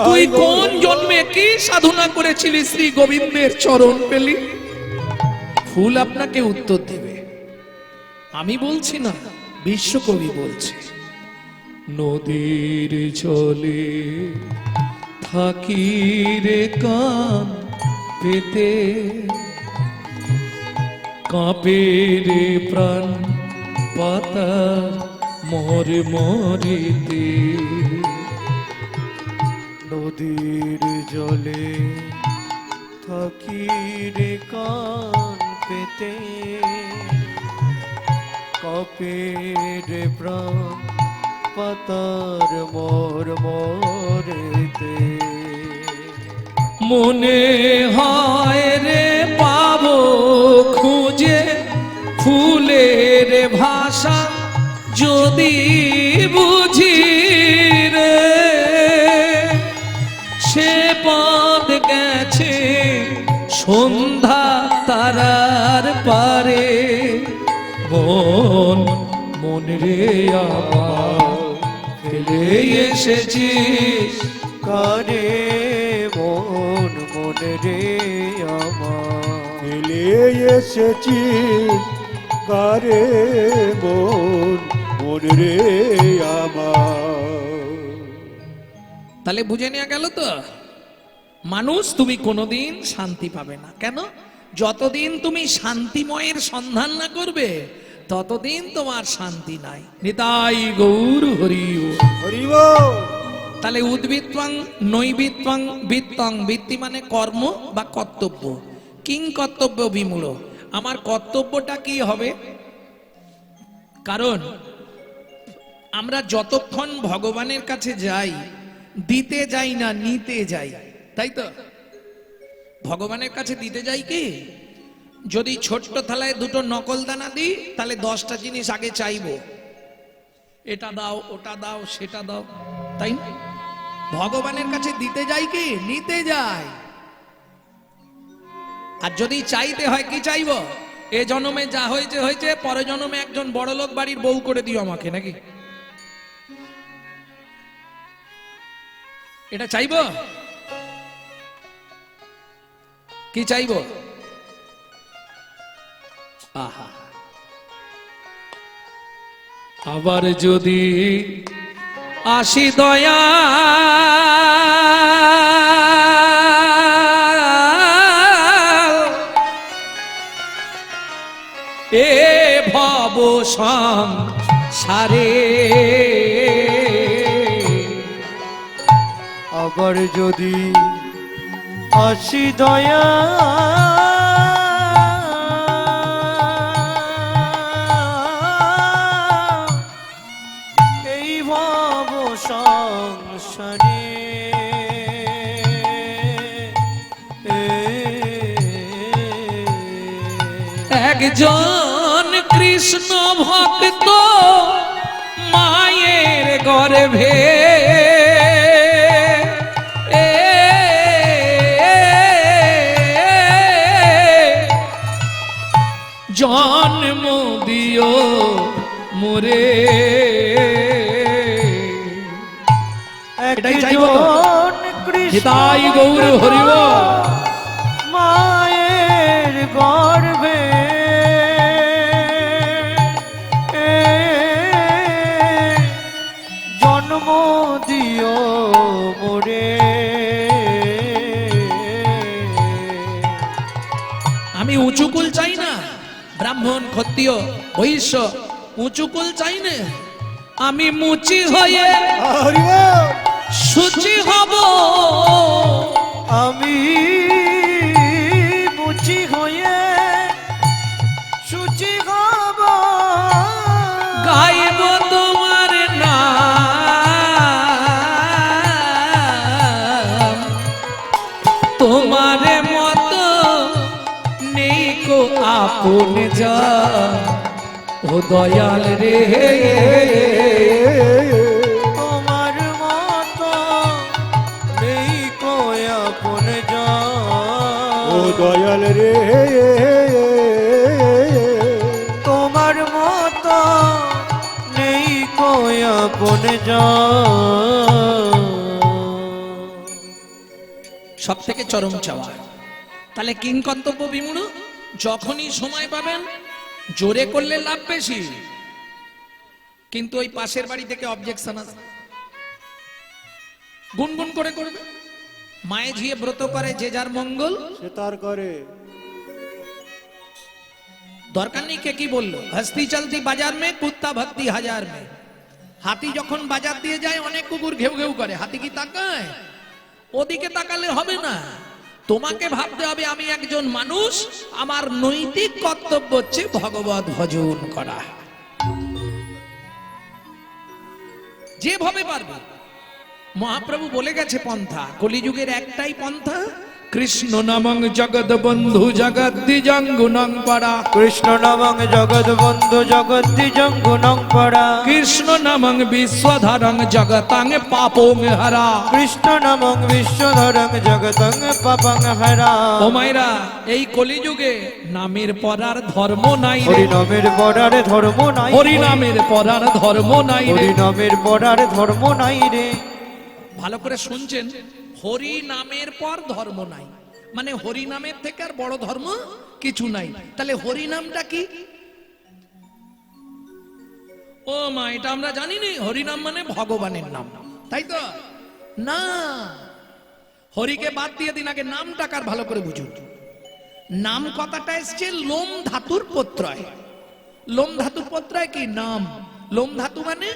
Speaker 1: তুই কোন জন্মে কি সাধনা করেছিলি শ্রী গোবিন্দের চরণ পেলি? ফুল আপনাকে উত্তর দেবে। আমি বলছি না, বিশ্বকবি বলছে, নদীর জলে থাকি রে কান পেতে, কাঁপে রে প্রাণ পাতার মোর মরিতে।
Speaker 2: নদীর জলে থাকি রে কান পেতে, কাঁপে রে প্রাণ পাতার মোর মরিতে।
Speaker 1: মনে হয় রে পাবো খুঁজে ফুলের ভাষা, যদি বুঝি রে সে পথ গেছে সন্ধ্যা তারার পারে। মন মন রে আমার ফেলে এসেছিস
Speaker 2: কারে, মন মন রে আমার
Speaker 3: ফেলে এসেছিস কারে, মন মন রে আমার।
Speaker 1: তাহলে বুঝে নেওয়া গেল তো, মানুষ তুমি কোনোদিন শান্তি পাবে না। কেন? যতদিন তুমি শান্তিময়ের সন্ধান না করবে ততদিন তোমার শান্তি নাই। নিতাই গৌর হরি বল।
Speaker 3: হরি বল।
Speaker 1: তাহলে উদ্বৃত্তং নৈবৃত্তং বৃত্তং, বৃত্তি মানে কর্ম বা কর্তব্য। কিং কর্তব্য বিমূঢ়, আমার কর্তব্যটা কি হবে? কারণ আমরা যতক্ষণ ভগবানের কাছে যাই, দিতে যাই না, নিতে যাই, তাই তো? ভগবানের কাছে দিতে যাই কি? যদি ছোট্ট থালায় 2টো নকল দানা দিই, তাহলে 10টা জিনিস আগে চাইবো, এটা দাও, ওটা দাও, সেটা দাও, তাই না? ভগবানের কাছে দিতে যাই কি? নিতে যাই। আর যদি চাইতে হয়, কি চাইবো? এ জন্মে যা হয়েছে হয়েছে, পরে জন্মে একজন বড়লোক বাড়ির বউ করে দিও আমাকে, নাকি? এটা চাইবো? কি চাইবো? আহা, আবার যদি আসি দয়া এ ভব সংসারে,
Speaker 2: আবার যদি আসি দয়া এই ভব সংসারে,
Speaker 1: একজন কৃষ্ণ ভক্ত মায়ের গর্ভে জন্ম দিও মোরে। এটাই চাইবো তো? হিতাই গৌর হরিব।
Speaker 2: মায়ের গর্ভে জন্ম দিও মোরে।
Speaker 1: আমি উঁচুকুল চাই না, ব্রাহ্মণ ক্ষত্রিয় বৈশ্য উঁচুকুল চাই না, আমি মুচি হয়ে
Speaker 3: হরি বল।
Speaker 1: শুচি হব।
Speaker 2: আমি মুচি হয়ে শুচি হব,
Speaker 1: গাইব তোমার নাম, তোমার মতো নেই কো আপন যা, ও দয়াল রে।
Speaker 2: তোমার মতো নেই কই আপন
Speaker 3: ও
Speaker 2: জন।
Speaker 3: দয়াল রে,
Speaker 2: তোমার মতো নেই কই আপন জন।
Speaker 1: সব থেকে চরম চাওয়া। তাহলে কিং কর্তব্য বিমূঢ়, যখনই সময় পাবেন জোরে করলে লাভ বেশি, কিন্তু ওই পাশের বাড়ি থেকে অবজেকশন আছে, গুনগুন করে করবে। মায়ে ঝিয়ে ব্রত করে যে যার মঙ্গল,
Speaker 3: সে তার করে।
Speaker 1: দরকার নেই কে কি বললো। হস্তি চলতি বাজার মে কুত্তা ভক্তি হাজার মে। হাতি যখন বাজার দিয়ে যায় অনেক কুকুর ঘেউ ঘেউ করে, হাতি কি তাকায়? ওদিকে তাকালে হবে না, তোমাকে ভাবতে হবে আমি একজন মানুষ, আমার নৈতিক কর্তব্য হচ্ছে ভগবত ভজন করা। যেভাবে পারবে। মহাপ্রভু বলে গেছে পন্থা, কলিযুগের একটাই পন্থা, কৃষ্ণ নামং জগৎ বন্ধু জগৎ দ্বিজঙ্গুনং পরা।
Speaker 2: কৃষ্ণ নামং জগৎ বন্ধু জগৎ দ্বিজঙ্গুনং পরা।
Speaker 1: কৃষ্ণ নামং বিশ্বধরং জগতাং পাপং হরা।
Speaker 2: কৃষ্ণ নামং বিশ্বধরং জগতং পাপং হরা।
Speaker 1: ও মাইরা, এই কলিযুগে নামের পরার ধর্ম নাই রে।
Speaker 2: হরি নামের পড়ার ধর্ম নাই।
Speaker 1: হরি নামের পরার ধর্ম নাই রে।
Speaker 2: হরি নামের পড়ার ধর্ম নাই রে।
Speaker 1: ভালো করে শুনছেন, হরি নামের পর ধর্ম নাই, মানে হরি নামের থেকে আর বড় ধর্ম কিছু নাই। তাহলে হরি নামটা কি? ও মা, এটা আমরা জানি না। হরি নাম মানে ভগবানের নাম, তাই তো না? হরিকে বাদ দিয়ে দিন, আগে নামটা কার ভালো করে বুঝুন। নাম কথাটা এসছে লোম ধাতুর প্রত্যয়। লোম ধাতুর প্রত্যয় কি? নাম। লোম ধাতু মানে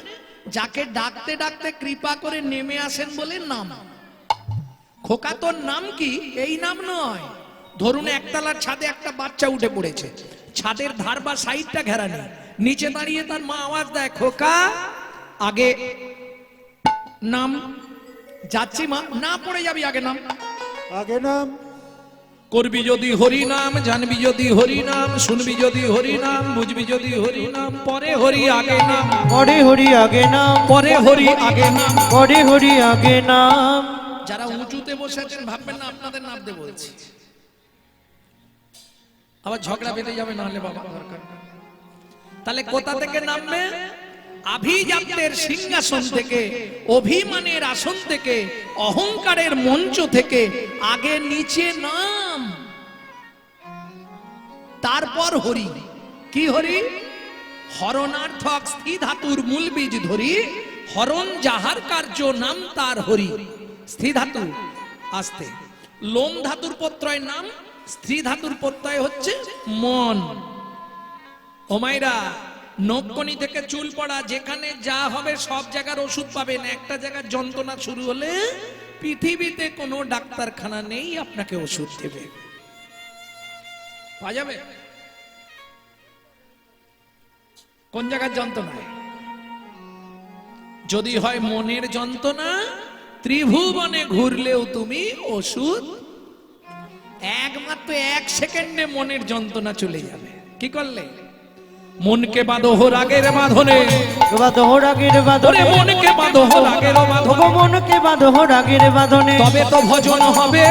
Speaker 1: যাকে ডাকতে ডাকতে কৃপা করে নেমে আসেন বলে নাম। খোকা তোর নাম কি? এই নাম নয়। ধরুন একতলার ছাদে একটা বাচ্চা উঠে পড়েছে, ছাদের ধার বা সাইডটা ঘেরা নেই, নিচে দাঁড়িয়ে তার মা আওয়াজ দেয়, খোকা আগে নাম। যাচ্ছি মা, না পড়ে যাবি, আগে নাম।
Speaker 3: আগে নাম।
Speaker 1: করবি যদি হরি নাম, জানবি যদি হরি নাম, শুনবি যদি হরি নাম, বুঝবি যদি হরি নাম, পরে হরি আগে নাম।
Speaker 2: পরে হরি আগে নাম।
Speaker 1: পরে হরি আগে নাম।
Speaker 2: পরে হরি আগে নাম।
Speaker 1: যারা উঁচুতে বসে আছেন ভাববেন না আপনাদের নামতে বলছি, আবার ঝগড়া বেঁধে যাবে, নাহলে বাবা দরকার। তাহলে কোথা থেকে নামবে? আভিজাত্যের সিংহাসন থেকে, অভিমানের আসন থেকে, অহংকারের মঞ্চ থেকে আগে নিচে নাম, তারপর হরি। কি হরি? হরণার্থক স্থি ধাতুর মূল বীজ ধরি, হরণ যাহার কার্য নাম তার হরি। স্থি ধাতু আস্তে, লোম ধাতুর প্রত্যয় নাম, স্ত্রী ধাতুর প্রত্যয় হচ্ছে মন। ওমাইরা, নখকনি থেকে চুল পড়া, যেখানে যা হবে সব জায়গার ওষুধ পাবেন। একটা জায়গার যন্ত্রণা শুরু হলে পৃথিবীতে কোনো ডাক্তারখানা নেই আপনাকে ওষুধ দেবে, পাওয়া যাবে। কোন জায়গার যন্ত্রণায়? যদি হয় মনের যন্ত্রণা, ত্রিভুবনে ঘুরলেও তুমি ওষুধ, একমাত্র 1 সেকেন্ডে মনের যন্ত্রণা চলে যাবে। কি করলে? মনকে বাঁধো রাগের বাঁধনে,
Speaker 2: বাঁধো রাগের
Speaker 1: ওরে
Speaker 2: বাঁধনে,
Speaker 1: মনকে বাঁধো রাগের বাঁধনে,
Speaker 2: মনকে বাঁধো রাগের বাঁধনে,
Speaker 1: তবে তো ভজন হবে,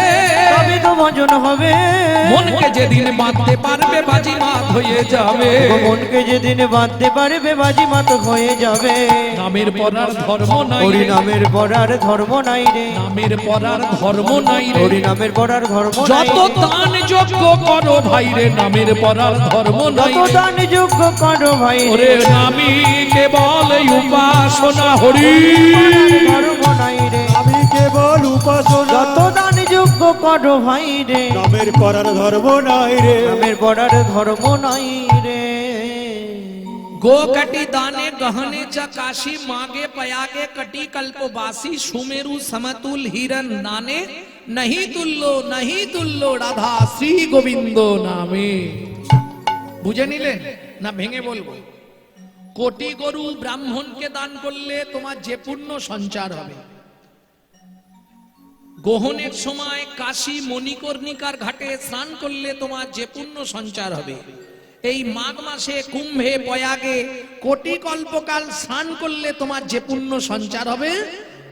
Speaker 2: তবে তো ভজন হবে।
Speaker 1: মনকে যেদিন বাঁধতে পারবে বাজিমাত হয়ে যাবে,
Speaker 2: মনকে যেদিন বাঁধতে পারবে বাজিমাত হয়ে যাবে।
Speaker 1: নামের পরার ধর্ম নাই
Speaker 2: হরি
Speaker 1: রে,
Speaker 2: নামের পড়ার ধর্ম নাই রে,
Speaker 1: নামের পরার ধর্ম নাই
Speaker 2: হরি
Speaker 1: রে,
Speaker 2: নামের পড়ার ধর্ম নাই
Speaker 1: যত
Speaker 2: রে।
Speaker 1: দান যজ্ঞ করো ভাই রে, নামের পরার ধর্ম নাই
Speaker 2: যত
Speaker 1: রে।
Speaker 2: দান যোগ্য করো ভাই রে,
Speaker 1: ওরে নামি কেবল উপাসনা হরি,
Speaker 2: ধর্ম নাই রে।
Speaker 3: আমি কেবল উপাসনা,
Speaker 2: যত দান যোগ্য করো ভাই রে,
Speaker 3: নামের করার ধর্ম নাই রে।
Speaker 2: নামের পড়ার ধর্ম নাই রে।
Speaker 1: गो कटी दाने गहने च काशी मागे पयागे कटी कल्पवासी सुमेरु समतुल हिरन नाने नहीं तुल्लो राधा श्री गोविंद नामे। বুঝে নিলেন না ভেঙে বলবো? কোটি গরু ব্রাহ্মণকে দান করলে তোমার যে পুণ্য সঞ্চার হবে, গ্রহণের সময় কাশী মণিকর্ণিকার ঘাটে স্নান করলে তোমার যে পুণ্য সঞ্চার হবে, এই মাঘ মাসে কুম্ভে পয়াগে কোটি কল্পকাল স্নান করলে তোমার যে পুণ্য সঞ্চার হবে,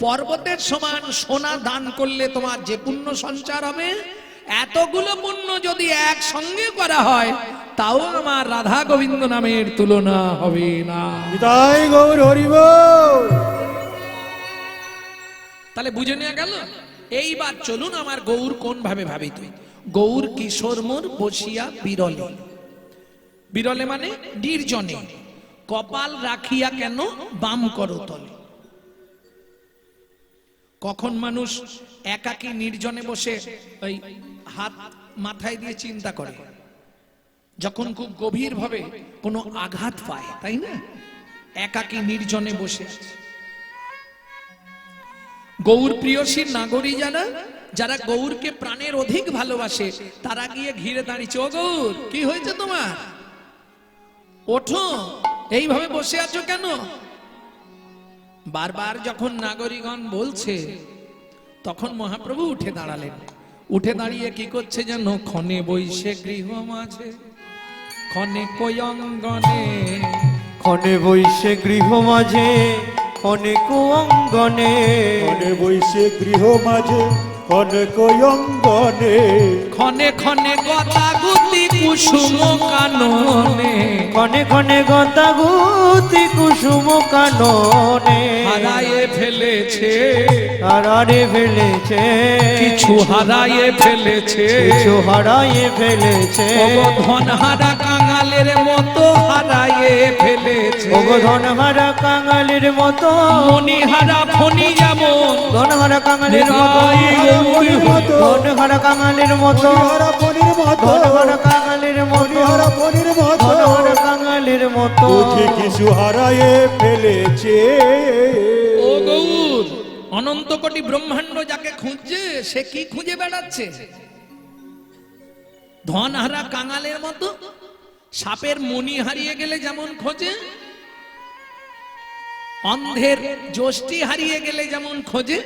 Speaker 1: পর্বতের সমান সোনা দান করলে তোমার যে পুণ্য সঞ্চার হবে, এতগুলো পুণ্য যদি একসঙ্গে করা হয় তাও আমার রাধা গোবিন্দ নামের তুলনা হবে না।
Speaker 3: নিতাই গৌর হরি বল।
Speaker 1: তাহলে বুঝে নেওয়া গেল। এইবার চলুন আমার গৌর কোন ভাবে ভাবিত। গৌর কিশোর মোর বসিয়া বিরলে, বিরলে মানে নির্জনে, কপাল রাখিয়া কেন বাম করতলে। কখন মানুষ একাকী নির্জনে বসে ওই হাত মাথায় দিয়ে চিন্তা করে, যখন খুব গভীর ভাবে কোনো আঘাত পায়, তাই না? একাকী নির্জনে বসে আছে। গৌর প্রিয়সীর নাগরী যারা, যারা গৌরকে প্রাণের অধিক ভালোবাসে, তারা গিয়ে ঘিরে দাঁড়িয়েছে, ও গৌর কি হয়েছে তোমার, ওঠো, এইভাবে বসে আছো কেন? বারবার যখন নাগরিকগণ বলছে, তখন মহাপ্রভু উঠে দাঁড়ালেন। উঠে দাঁড়িয়ে কি করছে যেন, ক্ষণে বৈশে গৃহ মাঝে ক্ষণে কয়ঙ্গনে,
Speaker 2: ক্ষণে বৈশে গৃহ মাঝে অনেক অঙ্গনে,
Speaker 3: ক্ষণে বৈশে গৃহ মাঝে কনক অঙ্গনে,
Speaker 1: ক্ষণে ক্ষণে গতাগুতি কুসুম কাননে,
Speaker 2: ক্ষণে ক্ষণে গতাগুতি কুসুম কাননে,
Speaker 1: হারায়ে ফেলেছে
Speaker 2: হারারে ফেলেছে,
Speaker 1: কিছু হারায়ে ফেলেছে,
Speaker 2: কিছু হারায়ে ফেলেছে,
Speaker 1: ওগো ধনহারা কাঙালের মতো হারায়ে ফেলেছে,
Speaker 2: ওগো ধনহারা কাঙালের মতো,
Speaker 1: মণিহারা ফণি যেমন
Speaker 2: ধনহারা কাঙালের মতো, ধনহারা কাঙালের মতো,
Speaker 3: হরা পনির মতো,
Speaker 2: ধনহারা কাঙালের মতো,
Speaker 3: হরা পনির মতো,
Speaker 2: ধনহারা কাঙালের মতো,
Speaker 3: বুঝি কিছু হারায়ে ফেলেছে।
Speaker 1: ও গৌর, অনন্ত কোটি ব্রহ্মাণ্ড যাকে খুঁজছে সে কি খুঁজে বেড়াচ্ছে? ধনহারা কাঙালের মতো, সাপের মণি হারিয়ে গেলে যেমন খোঁজে, অন্ধের যষ্টি হারিয়ে গেলে যেমন খোঁজে,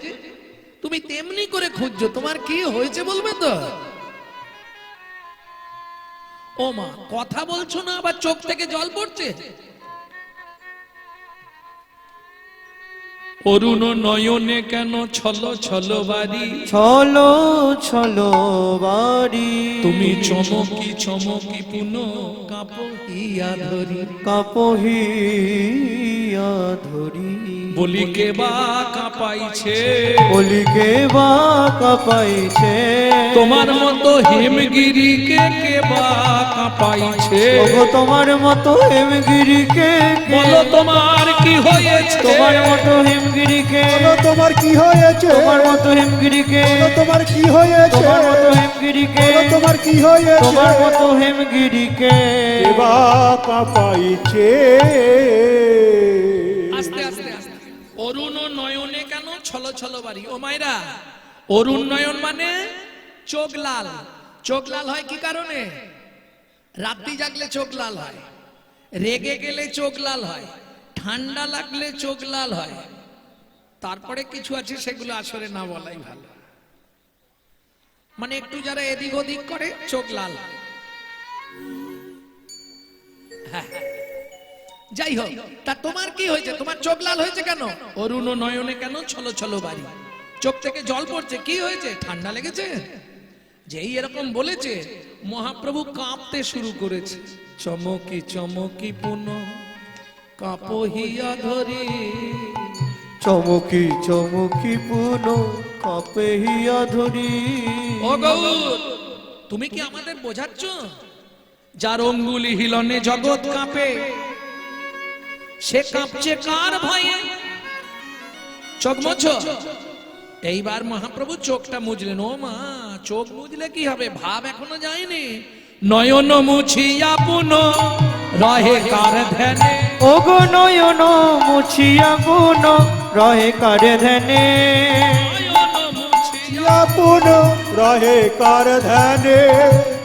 Speaker 1: তুমি তেমনি করে খুঁজছো। তোমার কি হয়েছে বলবে তো? ও মা, কথা বলছো না, আবার চোখ থেকে জল পড়ছে। অরুণ নয়নে কেন ছলো ছলো বাড়ি,
Speaker 2: ছলো ছলো বাড়ি,
Speaker 1: তুমি চমকি চমকি পুন কাপহিয়া ধরি,
Speaker 2: কাপহিয়া ধরি,
Speaker 1: বলিকে বা কাঁপাইছে,
Speaker 2: কলিকে বা কাঁপাইছে,
Speaker 1: তোমার মতো হেমগিরিকে কে বা কাঁপাইছে,
Speaker 2: ওগো তোমার মতো হেমগিরিকে,
Speaker 1: বলো তোমার কি হয়েছে,
Speaker 2: তোমার মতো হেমগিরিকে,
Speaker 3: বলো তোমার কি হয়েছে,
Speaker 2: তোমার মতো হেমগিরিকে,
Speaker 3: বলো তোমার কি হয়েছে,
Speaker 2: তোমার মতো হেমগিরিকে,
Speaker 3: বলো তোমার কি হয়েছে,
Speaker 2: তোমার মতো হেমগিরিকে,
Speaker 3: এবা কাঁপাইছে।
Speaker 1: আস্তে আস্তে আস্তে। অরুণ নয়নে কেন ছলো ছলো বাড়ি। ও মাইরা, অরুণ নয়ন মানে চোখ লাল। চোখ লাল হয় কি কারণে? রাত্রি জাগলে চোখ লাল হয়, রেগে গেলে চোখ লাল হয়, ঠান্ডা লাগলে চোখ লাল হয়, তারপরে কিছু আছে সেগুলো আসলে না বলাই ভালো। মানে একটু যারা এদিক ওদিক করে চোখ লাল হয়। যাই হোক, তা তোমার কি হয়েছে? তোমার চোখ লাল হয়েছে কেন? অরুণ নয়নে কেন ছলো ছলো বাড়ি, চোখ থেকে জল পড়ছে, কি হয়েছে? ঠান্ডা লেগেছে? যেই এরকম বলেছে, মহাপ্রভু কাঁপতে শুরু করেছে। চমকি চমকি পুন কাপহিয়া ধরে।
Speaker 2: চমকি চমকি পুন কাপহিয়া ধরি।
Speaker 1: ও গৌর, তুমি কি আমাদের বোঝাচ্ছ? যার অঙ্গুলি হিলনে জগৎ কাঁপে, সে কাঁপছে কার ভয়ে? চোখ মুছো। এইবার মহাপ্রভু চোখটা মুছলেন। ও মা, চোখ মুছলে কি হবে? ভাব এখনো যায়নি। নয়ন মুছিয়া পুন রহে কার ধ্যানে।
Speaker 2: ওগো নয়ন মুছিয়া পুন রহে কার ধ্যানে।
Speaker 1: নয়ন মুছিয়া
Speaker 3: পুন রহে কার ধ্যানে।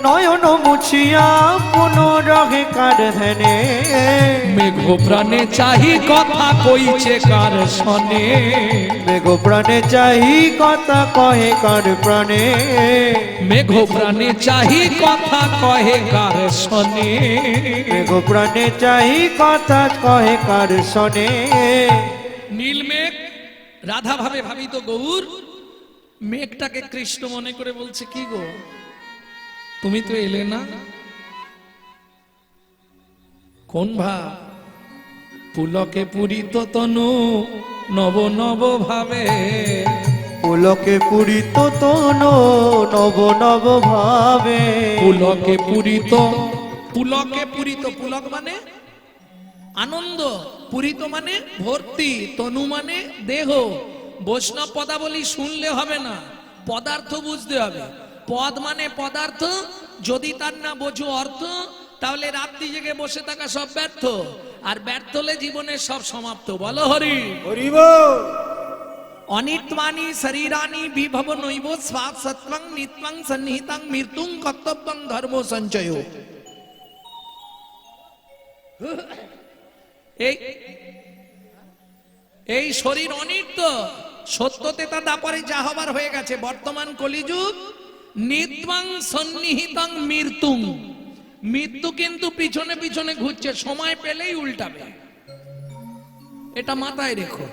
Speaker 2: নয়ন মুছিয়া পুন রহে কার ধ্যানে।
Speaker 1: মেঘ প্রাণে চাহি কথা কইছে কার শনে।
Speaker 2: মেঘ প্রাণে চাহি কথা কহে কার প্রাণে।
Speaker 1: মেঘ প্রাণে চাহি কথা কহে কার শনে।
Speaker 2: মেঘ প্রাণে চাহি কথা কহে কার শনে।
Speaker 1: নীল মেঘ রাধা ভাবে ভাবিত গৌর মেঘটাকে কৃষ্ণ মনে করে বলছে, কি গো তুমি তো এলে না? কোন ভাব? পুলকে পুরিত তনু নব নব ভাবে।
Speaker 2: পুলকে পুরিত তন নব নব ভাবে।
Speaker 1: পুলকে পুরিত, পুলকে পুরিত, পুলক মানে আনন্দ, পুরিত মানে ভর্তি, তনু মানে দেহ। বৈষ্ণব পদাবলী শুনলে হবে না, পদার্থ বুঝতে হবে। পদ মানে পদার্থ, যদি তার না বোঝো অর্থ, তাহলে রাত্রি জেগে বসে থাকা সব ব্যর্থ, আর ব্যর্থ হলে জীবনের সব সমাপ্ত। বলো হরি
Speaker 3: হরি বল।
Speaker 1: অনিত্বানি শরীরানি বিভব নৈব স্বাদ সত্বং নিত্যং সন্নিহিতং মৃত্যুং কর্তব্যং ধর্ম সঞ্চয়। এই শরীর অনিত্য, সত্যতে তা দাপরে যা হবার হয়ে গেছে। বর্তমান কলিযুগ নিত্যং সন্নিহিতং মৃত্যুং, মৃত্যু কিন্তু পিছনে পিছনে ঘুরছে, সময় পেলেই উল্টাবে। এটা মাথায় রেখো।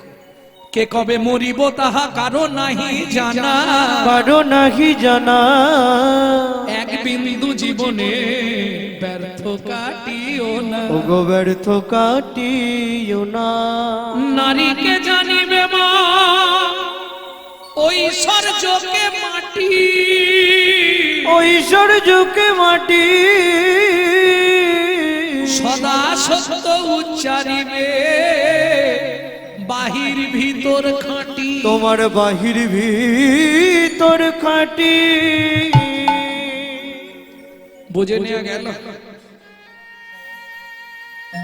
Speaker 1: কে কবে মরিব তাহা কারো নাহি জানা।
Speaker 2: কারো নাহি জানা।
Speaker 1: এক বিন্দু জীবনে ব্যর্থ কাটিও না।
Speaker 2: ওগো ব্যর্থ কাটিও না।
Speaker 1: নারীকে জানিবে মা ঐশ্বর্যকে মাটি।
Speaker 2: ঐশ্বর্যকে মাটি।
Speaker 1: সদা সত্য উচ্চারিবে বাহির ভিতর খাঁটি।
Speaker 2: তোমার বাহির ভিতর খাটি।
Speaker 1: বুঝে নেওয়া গেল?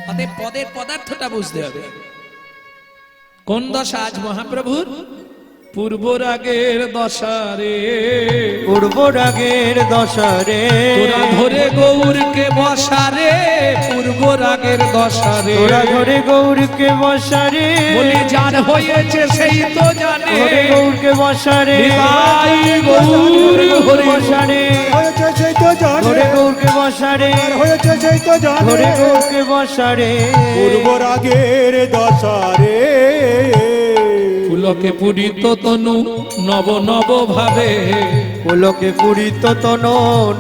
Speaker 1: অতএব পদের পদার্থটা বুঝতে হবে। কোন দশা আজ মহাপ্রভুর? পূর্ব রাগের দশা রে।
Speaker 2: পূর্ব রাগের দশা রে।
Speaker 1: তোরা ধরে গৌরকে বসা রে। পূর্ব রাগের দশা রে।
Speaker 2: তোরা ধরে গৌরকে বসা রে।
Speaker 1: বলি যার হয়েছে সেই তো জানে।
Speaker 2: ধরে গৌরকে বসা রে।
Speaker 1: নিতাই গৌর হরি
Speaker 2: বসা রে।
Speaker 3: হয়েছে সেই তো জানে।
Speaker 2: ধরে গৌরকে বসা রে।
Speaker 3: আর হয়েছে সেই তো জানে।
Speaker 2: ধরে গৌরকে বসা রে।
Speaker 3: পূর্ব রাগের দশা রে।
Speaker 1: পুলকে পুরিত তনু নব নব ভাবে।
Speaker 2: পুলকে পুরিত তন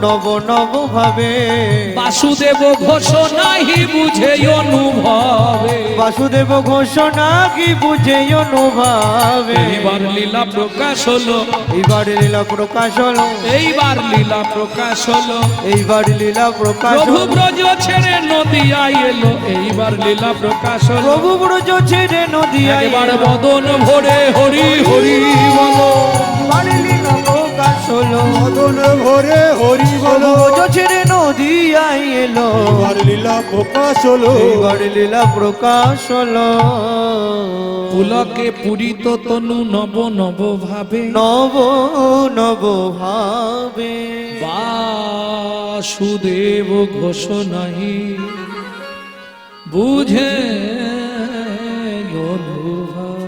Speaker 2: নব নব ভাবে।
Speaker 1: বাসুদেব ঘোষণাহি বুঝে অনুভবে।
Speaker 2: বাসুদেব ঘোষণা কি বুঝে অনুভাবে।
Speaker 1: এইবার লীলা প্রকাশ হলো।
Speaker 2: এইবার লীলা প্রকাশ হলো।
Speaker 1: এইবার লীলা প্রকাশ হলো।
Speaker 2: এইবার লীলা প্রকাশ
Speaker 1: প্রভু
Speaker 2: হলো।
Speaker 1: ব্রজ ছেড়ে নদিয়ায় এলো। এইবার লীলা প্রকাশ হলো।
Speaker 2: প্রভু ব্রজ ছেড়ে নদিয়ায়
Speaker 1: এবার
Speaker 2: এলো।
Speaker 1: বদন ভরে হরি হরি বলো।
Speaker 2: এইবার লীলা প্রকাশ হলো।
Speaker 3: মদন ভরে হরি বলো।
Speaker 2: ব্রজ ছেড়ে নদিয়ায় এলো।
Speaker 3: আর লীলা প্রকাশ হলো।
Speaker 2: এইবার লীলা প্রকাশ হলো।
Speaker 1: পুলকে পুরিত তনু নব নব ভাবে।
Speaker 2: নব নব ভাবে।
Speaker 1: বাসুদেব ঘোষণাহি বুঝে অনুভব।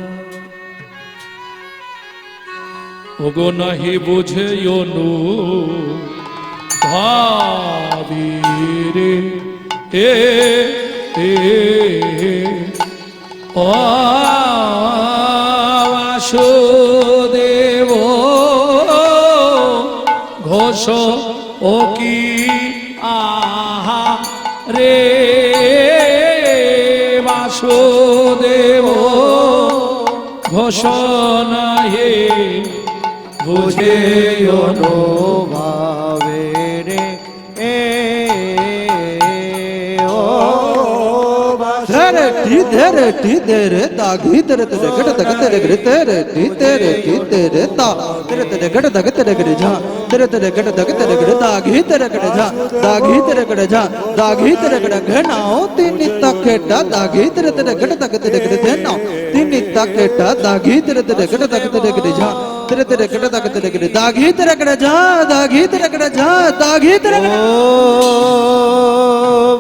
Speaker 1: ওগো নাহি বুঝে অনুভাবি রে। এ হে ও বাসুদেব ঘোষ ও কি আহা রে বাসুদেব ঘোষণা হে বুঝে
Speaker 2: ভাবে রে ও
Speaker 3: ধরে টি ধরে দাগি ধরে তেরে গড় দগ তেরে গড় তেরে টি তেরে তা তেরে তেরে গড় দগ তেরে গড় ঝা तेरे तेरे गड़ दग तेरे गड़ दागी तेरे गड़ जा दागी तेरे गड़ जा दागी तेरे गड़ घनाओ तीन तकेटा दागी तेरे तेरे गड़ दग तेरे गड़ देना तीन तकेटा दागी तेरे तेरे गड़ दग तेरे गड़ जा तेरे तेरे गड़ दग तेरे गड़ दागी तेरे गड़ जा दागी तेरे गड़ जा दागी तेरे गड़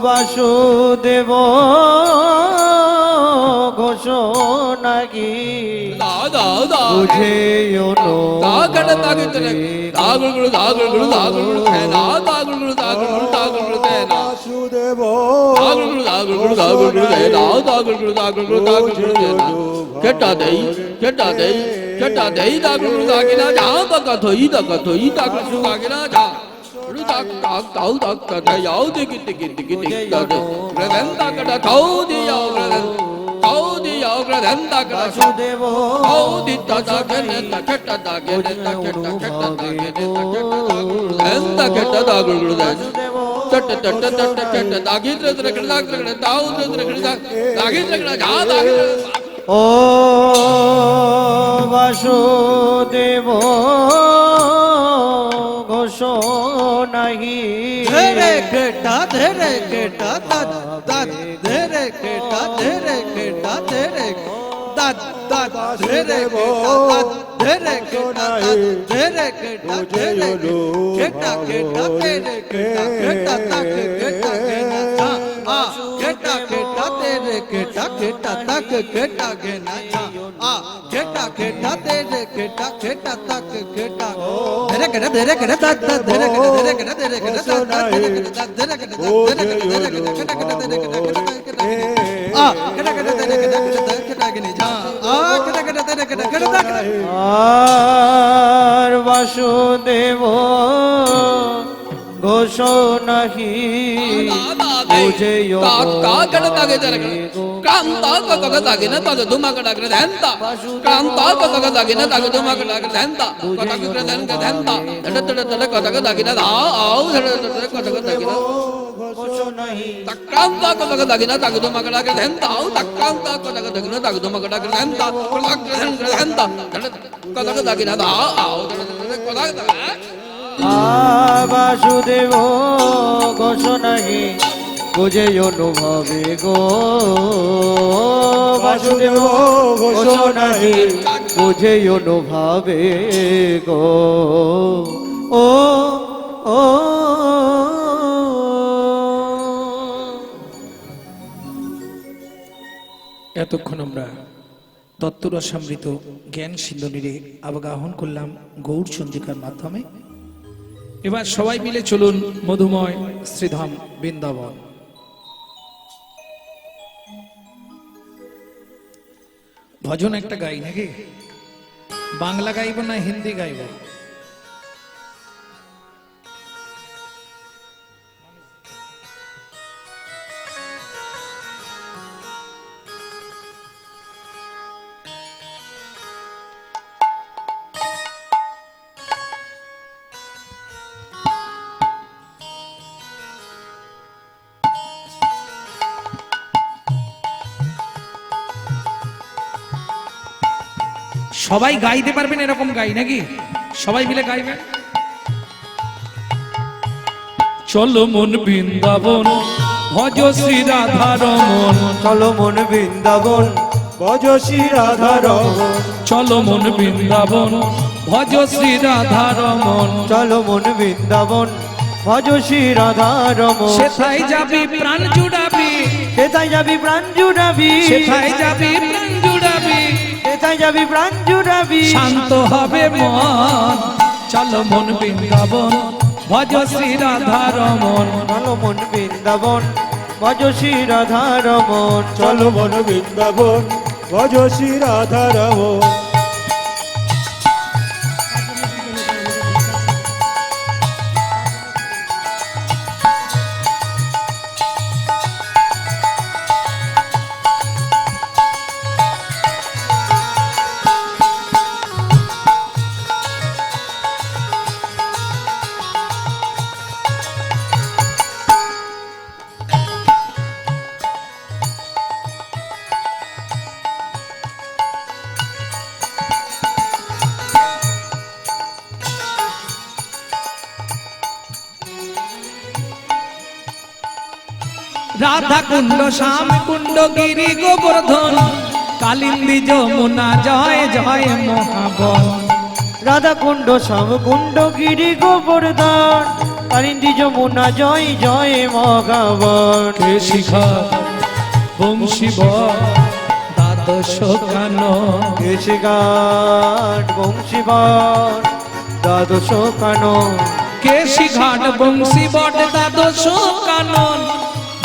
Speaker 2: বাসুদেব ঘোষণা কি বুঝে
Speaker 3: वासुदेव
Speaker 4: কেটা দেই কেটা দেই দাগুলু দাগিনা যা দাকা থই দাগুলু দাগিনা যা রুদাক তাক তাউ দাক তা ইয়াও দিগি দাগ গ্রদন দাগড়া তাউ দিয়াও গ্রদন তাউ দিয়াও গ্রদন দাগড়া
Speaker 2: বাসুদেব
Speaker 4: তাউ দিতা দাগনে কেটা দাগনে কেটা দাগনে কেটা দাগুলু দাগ চট দাগি তাউ দাগি যা দাগি
Speaker 2: ও বাসুদেব ঘোষণা কি
Speaker 3: धरे केटा धरे केटा दद दद धरे केटा धरे केटा धरे दद दद धरे केटा दद धरे केटा दद धरे केटा धरे केटा केटा तेरे केटा केटा तक केटा केना जा आ केटा केटा तेरे केटा केटा तक केटा केना जा आ केटा केटा तेरे केटा केटा तक केटा धरे केटा दद दद धरे केटा धरे केटा
Speaker 2: আর বাসুদেব ঘোষণা কি বুঝে বাসুদেব ঘোষণা কি বুঝে অনুভবে গো বাসুদেব ঘোষণা কি বুঝে অনুভবে গো ও ও
Speaker 1: এতক্ষণ আমরা তত্ত্বরসামৃত জ্ঞান সিন্ধনীরে আবগাহন করলাম গৌর চন্দ্রিকার মাধ্যমে। এবার সবাই মিলে চলুন মধুময় শ্রীধাম বৃন্দাবন। ভজন একটা গাই নাকি? বাংলা গাইব না হিন্দি গাইব? সবাই গাইতে পারবেন এরকম গাই নাকি? সবাই মিলে গাইবেন। চলো মন বৃন্দাবন ভজ শ্রী রাধা রমন,
Speaker 2: চলো মন বৃন্দাবন ভজ শ্রী রাধা রমন,
Speaker 1: চলো মন বৃন্দাবন ভজ শ্রী রাধা রমন,
Speaker 2: চলো মন বৃন্দাবন ভজ শ্রী রাধা রমন।
Speaker 1: সেথায় যাবি প্রাণ জুড়াবি,
Speaker 2: সেথায় যাবি প্রাণ জুড়াবি,
Speaker 1: সেথায় যাবি প্রাণ জুড়াবি,
Speaker 2: সেথায় যাবি প্রাণ জুড়াবি,
Speaker 1: শান্ত হবে মন। চলো মন বৃন্দাবন ভজ শ্রী রাধা রমন,
Speaker 2: চলো মন বৃন্দাবন ভজ শ্রী রাধা রমন।
Speaker 5: চলো মন বৃন্দাবন ভজ শ্রী রাধা রমন।
Speaker 1: রাধা কুণ্ড শ্যাম কুণ্ড গিরি গোবর্ধন কালিন্দী যমুনা জয় জয় মহাবন।
Speaker 2: রাধা কুণ্ড শ্যাম কুণ্ড গিরি গোবর্ধন কালিন্দী যমুনা জয় জয় মহাবন।
Speaker 1: কে শিখা বংশীব দ্বাদশ কানন।
Speaker 2: কেশঘাট বংশীবট দ্বাদশ কানন।
Speaker 1: কেশি ঘাট বংশী বট দ্বাদশ কানন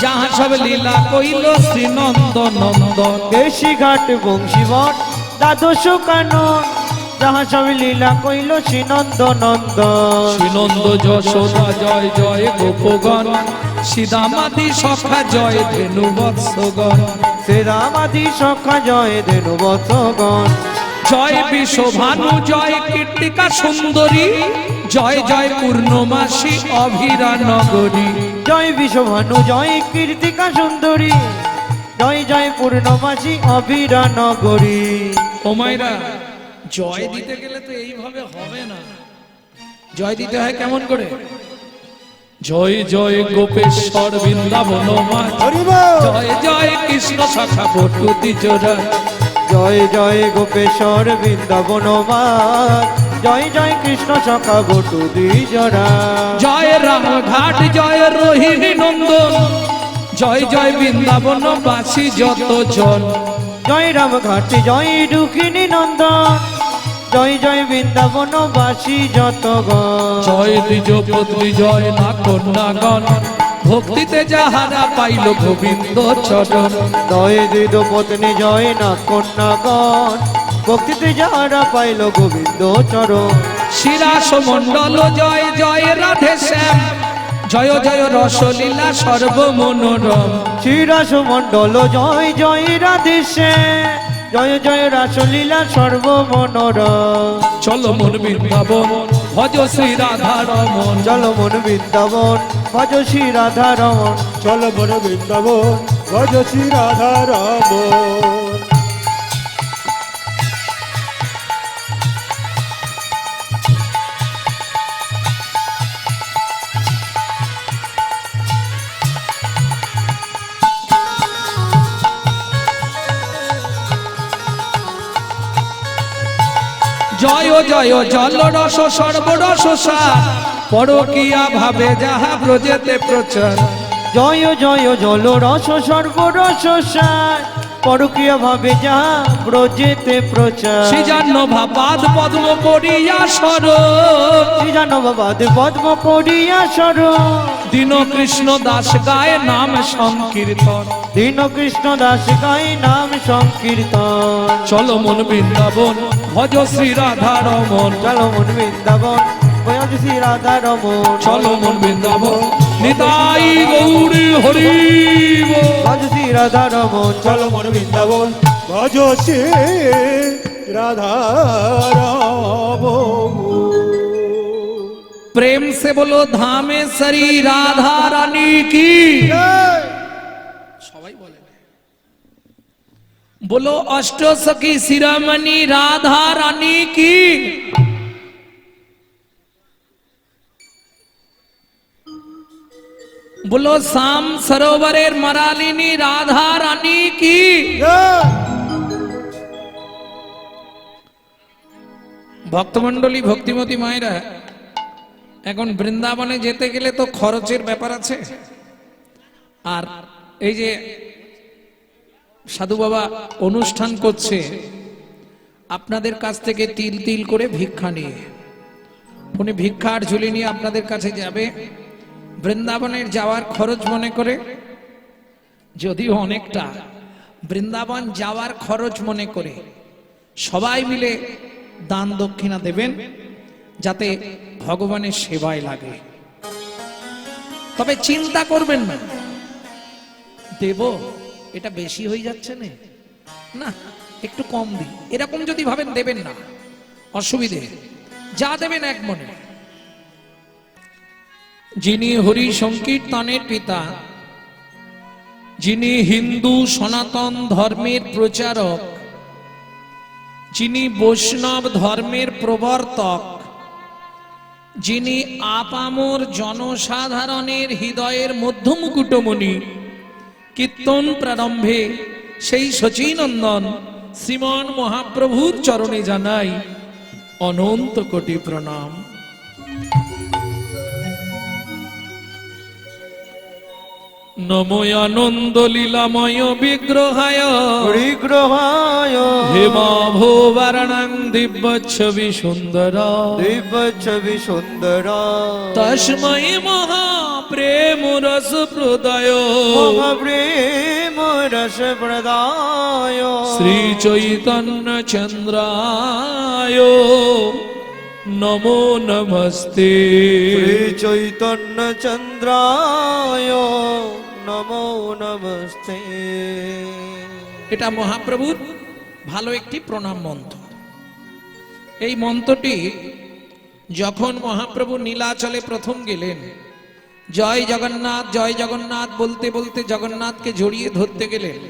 Speaker 1: যাহা সব লীলা কইল শ্রী নন্দ নন্দন।
Speaker 2: কেশঘাট বংশীবট দ্বাদশ কানন যাহা সব লীলা কইল শ্রীনন্দ নন্দন।
Speaker 1: শ্রীনন্দ যশোদা জয় জয় গোপগণ সীতামাদি সখা জয় ধেনু বৎসগণ।
Speaker 2: শ্রীরামাদি সখা জয় ধেনু বৎসগণ।
Speaker 1: জয় বিশ্বভানু জয় কীর্তিকা সুন্দরী জয় জয় পূর্ণমাসী অভিরা নগরী।
Speaker 2: জয় বিশ্বভানু জয় কীর্তিকা সুন্দরী জয় জয় পূর্ণমাসী অভিরা নগরী।
Speaker 1: ও মাইরা জয় দিতে গেলে তো এইভাবে হবে না, জয় দিতে হয় কেমন করে? জয় জয় গোপেশ্বর বৃন্দাবন মা
Speaker 5: হরি বল।
Speaker 1: জয় জয় কৃষ্ণ শাখা বটুতি চোরা।
Speaker 2: জয় জয় গোপেশ্বর বৃন্দাবন মাত জয় জয় কৃষ্ণ সখা বটু দ্বিজরা।
Speaker 1: জয় রাম ঘাট জয় রোহিণী নন্দন জয় জয় বৃন্দাবন বাসী যত জন।
Speaker 2: জয় রাম ঘাট জয় দুঃখিনী নন্দন জয় জয় বৃন্দাবন বাসী যতগণ।
Speaker 1: জয় দ্বিজ পত্নী জয় না কন্যাগণ ভক্তিতে যাহারা পাইল গোবিন্দ চরণ।
Speaker 2: জয় দ্বিজ পত্নী জয় না কন্যাগণ ভক্তিতে যাহারা পাইল গোবিন্দ চরণ।
Speaker 1: শিরাস মণ্ডল জয় জয় রাধে শ্যাম জয় জয় রসলীলা সর্বমনোরম।
Speaker 2: শ্রীরাস মণ্ডল জয় জয় রাধেশে জয় জয় রাসলীলা সর্বমনোরম।
Speaker 1: চলো মন বৃন্দাবন ভজ শ্রী রাধা রমন।
Speaker 2: চলো মন বৃন্দাবন ভজ শ্রী রাধা রমন।
Speaker 5: চলো মন বৃন্দাবন ভজ শ্রী রাধা রমন।
Speaker 1: জয় জয় জল রস সর্বরস সার পরকিয়া ভাবে যাহা ব্রজেতে প্রচার।
Speaker 2: জয় জয় জল রস সর্বরস সার পরকীয় ভাবে যা ব্রজেতে প্রচার।
Speaker 1: শ্রীজান্ন ভাবাদ পদ্ম করিয়া সর
Speaker 2: শ্রীজানবাদ পদ্ম করিয়া সর।
Speaker 1: দীন কৃষ্ণ দাস গায় নাম সংকীর্তন।
Speaker 2: দীন কৃষ্ণ দাস গাই নাম সংকীর্তন।
Speaker 1: চলো মন বৃন্দাবন ভজ শ্রী রাধা রমন।
Speaker 2: চলো মন বৃন্দাবন ভজ শ্রী রাধা রমন।
Speaker 1: চলো মন বৃন্দাবন নিতাই গৌরী হরি বল।
Speaker 2: ভজ শ্রী রাধা রমন।
Speaker 5: চলো মন বৃন্দাবন ভজ শ্রী রাধা রমন।
Speaker 1: प्रेम से बोलो धामेश्वरी राधा रानी की सबाई बोले बोलो अष्टसखी शिरोमणि राधा रानी की। बोलो शाम सरोवरेर मरालिनी राधा रानी की। भक्तमंडली भक्तिमती मायरा এখন বৃন্দাবনে যেতে গেলে তো খরচের ব্যাপার আছে। আর এই যে সাধু বাবা অনুষ্ঠান করছে আপনাদের কাছ থেকে তিল তিল করে ভিক্ষা নিয়ে উনি ভিক্ষার ঝুলি নিয়ে আপনাদের কাছে যাবে। বৃন্দাবনের যাওয়ার খরচ মনে করে যদিও অনেকটা, বৃন্দাবন যাওয়ার খরচ মনে করে সবাই মিলে দান দক্ষিণা দেবেন, যাতে ভগবানের সেবায় লাগে। তবে চিন্তা করবেন না দেব এটা বেশি হয়ে যাচ্ছে না, একটু কম দিই, এরকম যদি ভাবেন দেবেন না, অসুবিধে, যা দেবেন এক মনে। যিনি হরি সংকীর্তনের পিতা, যিনি হিন্দু সনাতন ধর্মের প্রচারক, যিনি বৈষ্ণব ধর্মের প্রবর্তক, যিনি আপামর জনসাধারণের হৃদয়ের মধ্যমুকুটমণি, কীর্তন প্রারম্ভে সেই শচীনন্দন শ্রীমান মহাপ্রভুর চরণে জানাই অনন্ত কোটি প্রণাম। নমো আনন্দ লীলাময় বিগ্রহায়
Speaker 2: বিগ্রহায়
Speaker 1: হেমা ভোবরণং দিব্য ছবি সুন্দর
Speaker 2: দিব্য ছবি সুন্দর
Speaker 1: তস্মৈ মহাপ্রেম রস প্রদায়
Speaker 2: মহাপ্রেম রস প্রদায়
Speaker 1: শ্রী চৈতন্য চন্দ্রায় নমো নমস্তে।
Speaker 2: শ্রী চৈতন্য চন্দ্রায় নমো নমস্তে।
Speaker 1: এটা মহাপ্রভুর ভালো একটি প্রণাম মন্ত্র। এই মন্ত্রটি যখন মহাপ্রভু নীলাচলে প্রথম গেলেন, জয় জগন্নাথ বলতে বলতে জগন্নাথকে জড়িয়ে ধরতে গেলেন,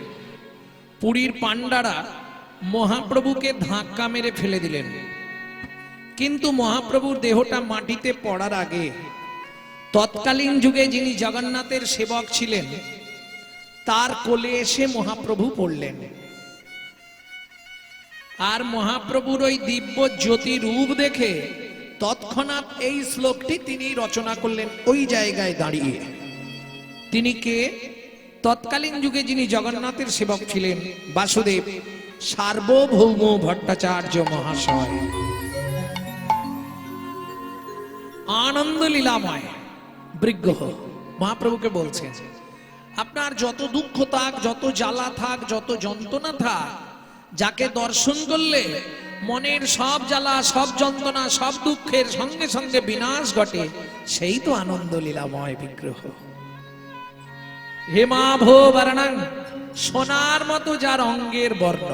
Speaker 1: পুরীর পাণ্ডারা মহাপ্রভুকে ধাক্কা মেরে ফেলে দিলেন। কিন্তু মহাপ্রভুর দেহটা মাটিতে পড়ার আগে তৎকালীন যুগে যিনি জগন্নাথের সেবক ছিলেন তার কোলে এসে মহাপ্রভু পড়লেন, আর মহাপ্রভুর ওই দিব্য জ্যোতি রূপ দেখে তৎক্ষণাৎ এই শ্লোকটি তিনি রচনা করলেন ওই জায়গায় দাঁড়িয়ে। তিনি কে? তৎকালীন যুগে যিনি জগন্নাথের সেবক ছিলেন বাসুদেব সার্বভৌম ভট্টাচার্য মহাশয়। আনন্দ লীলাময় বিগ্রহ মহাপ্রভুকে বলছেন, আপনার যত দুঃখ থাক, যত জ্বালা থাক, যত যন্ত্রণা থাক, যাকে দর্শন করলে মনের সব জ্বালা, সব যন্ত্রণা, সব দুঃখের সঙ্গে সঙ্গে বিনাশ ঘটে, সেই তো আনন্দ লীলাময় বিগ্রহ। হেমাভো বর্ণাং, সোনার মতো যার অঙ্গের বর্ণ।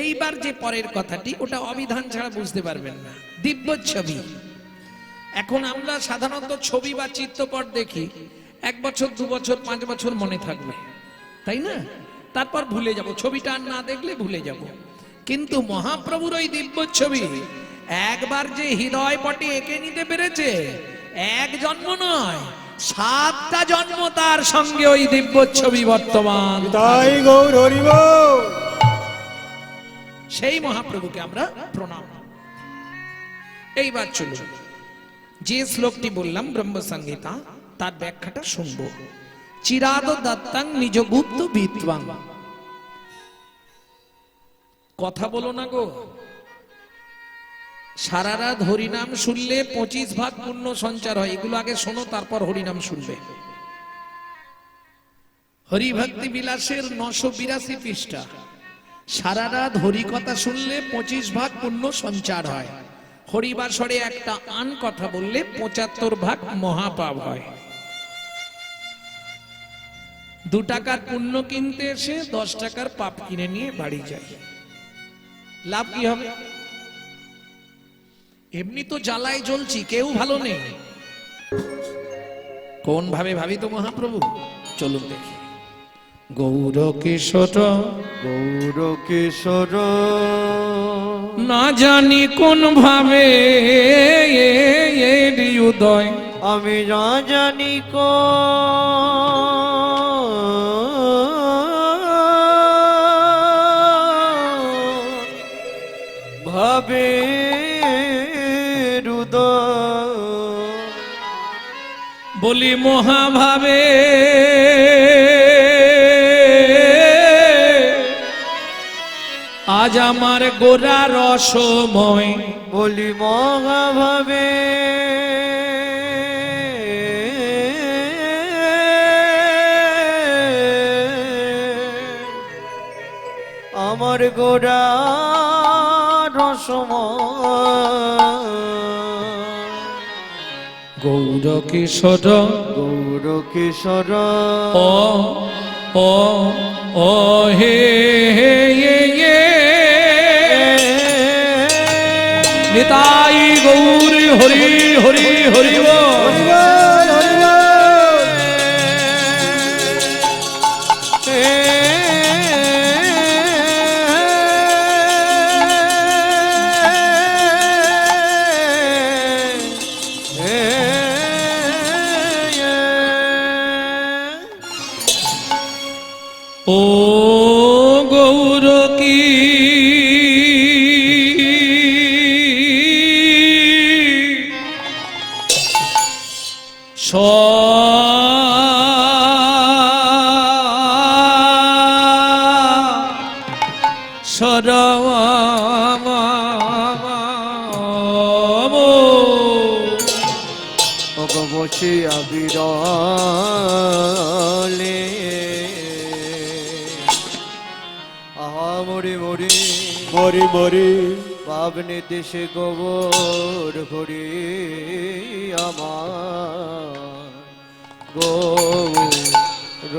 Speaker 1: এইবার যে পরের কথাটি, ওটা অবিধান ছাড়া বুঝতে পারবেন না। দিব্য ছবি। এখন আমরা সাধারণত ছবি বা চিত্রপট দেখি, 1 বছর 2 বছর 5 বছর মনে থাকবে, তাই না? তারপর ভুলে যাব, ছবিটা আর না দেখলে ভুলে যাব। কিন্তু মহাপ্রভুর ওই দিব্য ছবি একবার যে হৃদয় পটে এঁকে নিতে পেরেছে, 1 জন্ম নয় 7টা জন্ম তার সঙ্গে ওই দিব্য ছবি বর্তমান।
Speaker 5: তাই গৌর হরি বল।
Speaker 1: সেই মহাপ্রভুকে আমরা প্রণাম। এইবার চলুন, যে শ্লোকটি বললাম ব্রহ্ম সংহিতা, তার ব্যাখ্যাটা শুনব। চিরাদ দত্তাং নিজ গুপ্ত বিদ্বাং। কথা বলো না গো, সারা রাত হরিনাম শুনলে 25 ভাগ পুণ্য সঞ্চার হয়। এগুলো আগে শোনো, তারপর হরিনাম শুনবে। হরিভক্তি বিলাসের 982 পৃষ্ঠা। সারা রাত হরি কথা শুনলে 25 ভাগ পুণ্য সঞ্চার হয়। হরিবাসরে একটা আন কথা বললে 75 ভাগ মহাপাপ হয়। 2 টাকার পুণ্য কিনতে এসে 10 টাকার পাপ কিনে নিয়ে বাড়ি যায়, লাভ কি হবে? এমনি তো জ্বালায় জ্বলছি, কেউ ভালো নেই। কোন ভাবে ভাবি তো মহাপ্রভু? চলুন দেখি। গৌর কিশোর
Speaker 2: গৌর কিশোর
Speaker 1: না জানি কোন ভাবে উদয়,
Speaker 2: আমি না জানি ভাবে
Speaker 1: বলি মহাভাবে আজ আমার গোরা রসময়।
Speaker 2: বলি মহাভাবে গোরা রসম
Speaker 1: গৌর কিশোর
Speaker 2: গৌর কিশোর
Speaker 1: ও ও ও হে হে য়ে য়ে নিতাই গৌর হরি হরি হরি বল। ও গৌর কি
Speaker 2: বসিয়া বিরলে আহা মরি মরি
Speaker 5: মরি মরি
Speaker 2: পাবনি দেশে গোবর করি আমার গৌর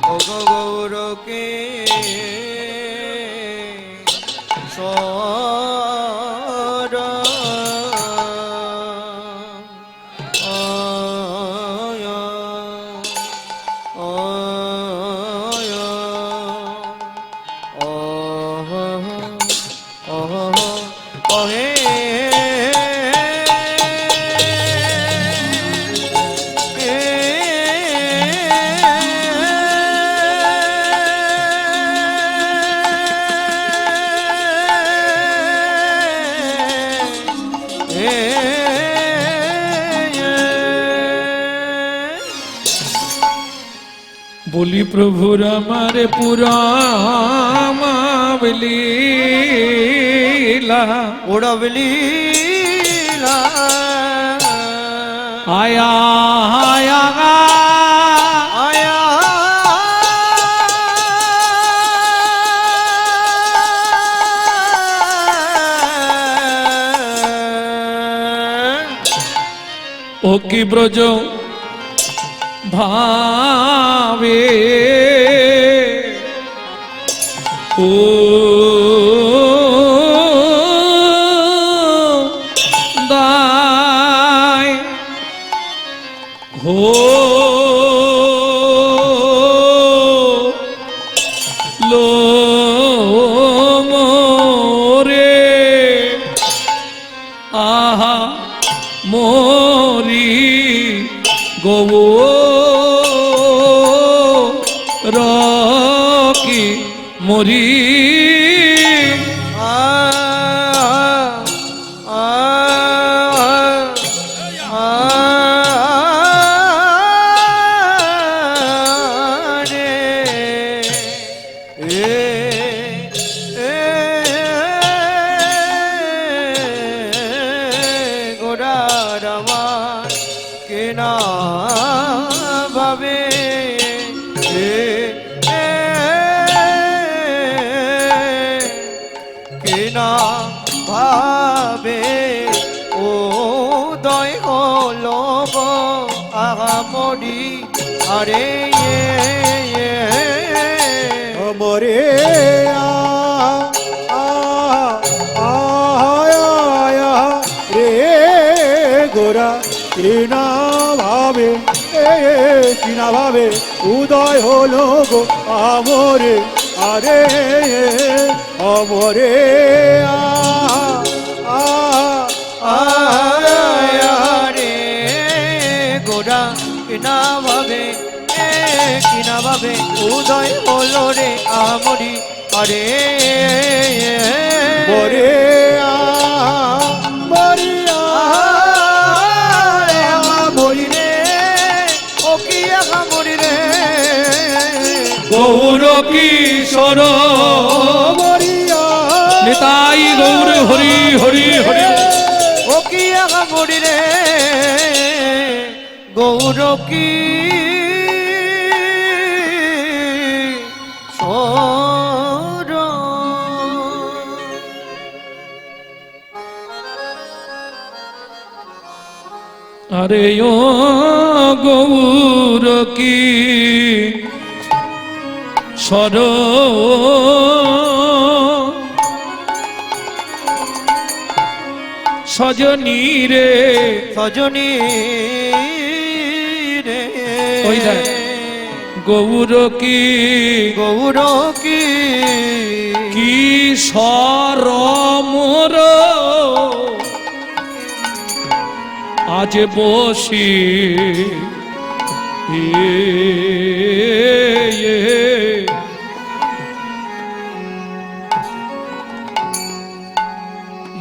Speaker 2: ও গৌরকে সর
Speaker 1: বলি প্রভুর আমার পুরামাবলীলা
Speaker 2: উড়বলীলা
Speaker 1: আয়া আয়া
Speaker 2: আয়া
Speaker 1: ও কি ব্রজ ভাবে ও দায় হো লো মোরে আহা মোরি রকি মরি
Speaker 2: গোড়ার আমার কেনা ভাবে কেনা ভাবে ও দয় হলো গো আহামরি আরে
Speaker 5: মরে রে গোরা কিনা ভাবে কিনা ভাবে উদয় হলো গো আমরে আরে অমরে
Speaker 2: রে গোড়া কিনা ভাবে উদয় হলো রে আমরি আরে
Speaker 5: মরে মরিয়া
Speaker 2: মরি রে ও কি মরি রে
Speaker 1: গৌর কিশোর
Speaker 5: মরিয়া
Speaker 1: নিতাই গৌর হরি হরি হরি
Speaker 2: ও কি মরি রে গৌর কি
Speaker 1: আরে ও গৌর কি সর সজনী রে
Speaker 2: সজনী রে
Speaker 1: ওই দেখ। গৌর কি
Speaker 2: গৌর কি
Speaker 1: কি সর মোর আজ বসি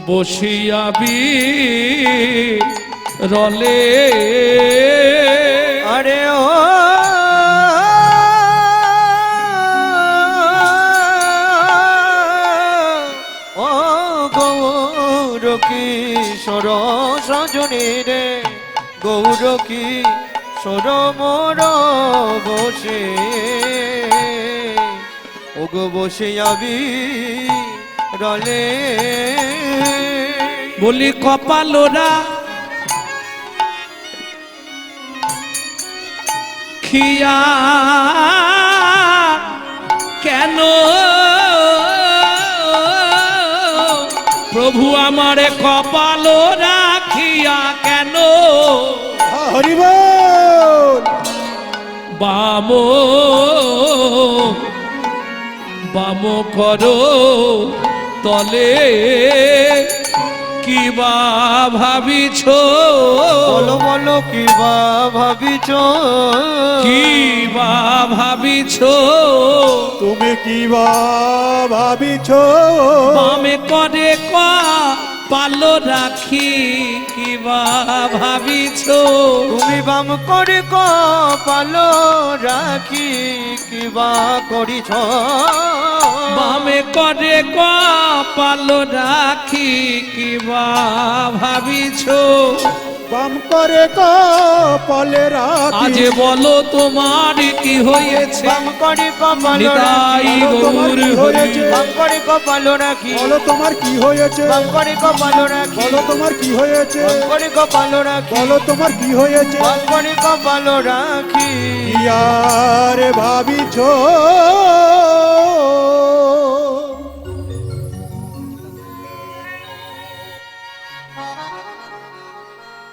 Speaker 1: বসিয়াবি রলে
Speaker 2: আরে ও ও গৌর কিশোর সজনী রে গৌর কিশোর মোর বসে ওগো বসে যাবি রলে
Speaker 1: বলি কপালোরা খিয়া কেন প্রভু আমারে কপাল রাখিয়া কেন
Speaker 5: হরি বল।
Speaker 1: বাম বাম করো তলে কিবা ভাবিছ
Speaker 2: বলো বলো কি বা ভাবিছ
Speaker 1: কিবা ভাবিছ
Speaker 5: তুমি কি বা ভাবিছ
Speaker 1: বামে করে পালো রাখি কিবা ভাবিছ
Speaker 2: তুমি বাম করে কপালো রাখি কিবা করিছ
Speaker 1: বামে করে পালো রাখি কিবা ভাবিছ
Speaker 5: বাম করে কপালে রাখি
Speaker 1: আজ বলো তোমার কি হয়েছে
Speaker 2: বাম করে কপালো
Speaker 1: নিতাই
Speaker 2: রাখি
Speaker 1: গৌর হরি
Speaker 2: বাম করে কপালো রাখি
Speaker 5: বলো তোমার কি হয়েছে
Speaker 2: বাম করে কপালো রাখি
Speaker 5: বলো তোমার কি হয়েছে
Speaker 2: বাম করে কপালো রাখি
Speaker 5: বলো তোমার কি হয়েছে
Speaker 2: বাম করে কপালো রাখি
Speaker 5: ইয়ার ভাবিছ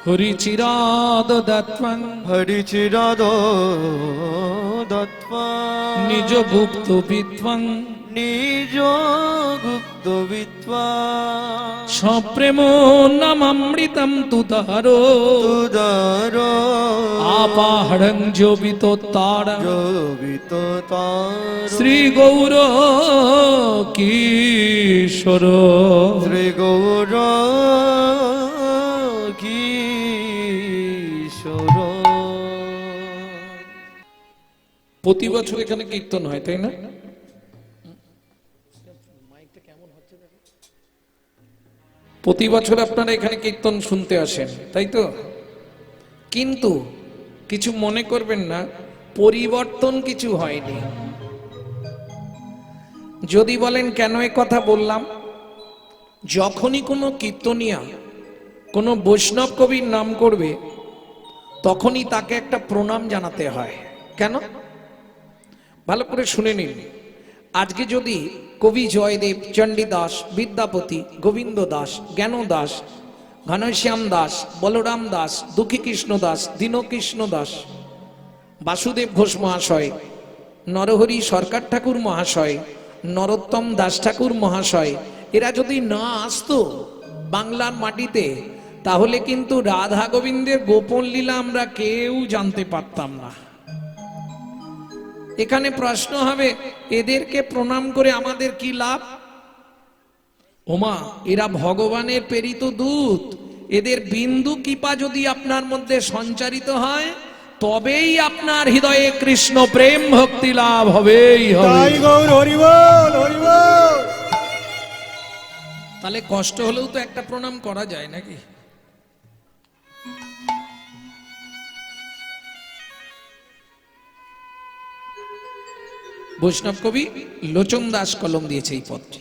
Speaker 1: হরি চিরাদ দত্তং
Speaker 2: হরি চিরাদ দত্ত্বা
Speaker 1: নিজ ভুক্ত বিত্বং
Speaker 2: নিজ গুপ্ত বিদ্বা
Speaker 1: সপ্রেম নামৃতম তুদারো
Speaker 2: তুদার
Speaker 1: আপাহড়ং জোবিত তারা
Speaker 2: জবিত তার
Speaker 1: শ্রী গৌর কিশোর
Speaker 2: শ্রী গৌর কিশোর
Speaker 1: প্রতি বছর এখানে কীর্তন হয় তাই না প্রতি বছর আপনারা এখানে কীর্তন শুনতে আসেন তাই তো কিন্তু কিছু মনে করবেন না পরিবর্তন কিছু হয়নি যদি বলেন কেন এ কথা বললাম যখনই কোনো কীর্তনিয়া কোনো বৈষ্ণব কবির নাম করবে তখনই তাকে একটা প্রণাম জানাতে হয় কেন ভালো করে শুনে নিন আজকে যদি কবি জয়দেব চণ্ডীদাস বিদ্যাপতি গোবিন্দ দাস জ্ঞান দাস ঘনশ্যাম দাস বলরাম দাস দুঃখী কৃষ্ণ দাস দীনকৃষ্ণ দাস বাসুদেব ঘোষ মহাশয় নরহরি সরকার ঠাকুর মহাশয় নরোত্তম দাস ঠাকুর মহাশয় এরা যদি না আসতো বাংলার মাটিতে তাহলে কিন্তু রাধা গোবিন্দের গোপন লীলা আমরা কেউ জানতে পারতাম না এখানে প্রশ্ন হবে এদেরকে প্রণাম করে আমাদের কি লাভ ওমা এরা ভগবানের প্রেরিত দূত এদের বিন্দু কৃপা যদি আপনার মধ্যে সঞ্চারিত হয় তবেই আপনার হৃদয়ে কৃষ্ণ প্রেম ভক্তি লাভ হবেই হবে
Speaker 5: তাই গৌর হরি বল হরি বল।
Speaker 1: তাহলে কষ্ট হলেও তো একটা প্রণাম করা যায় নাকি বৈষ্ণব কবি লোচন দাস কলম দিয়েছে এই পদটি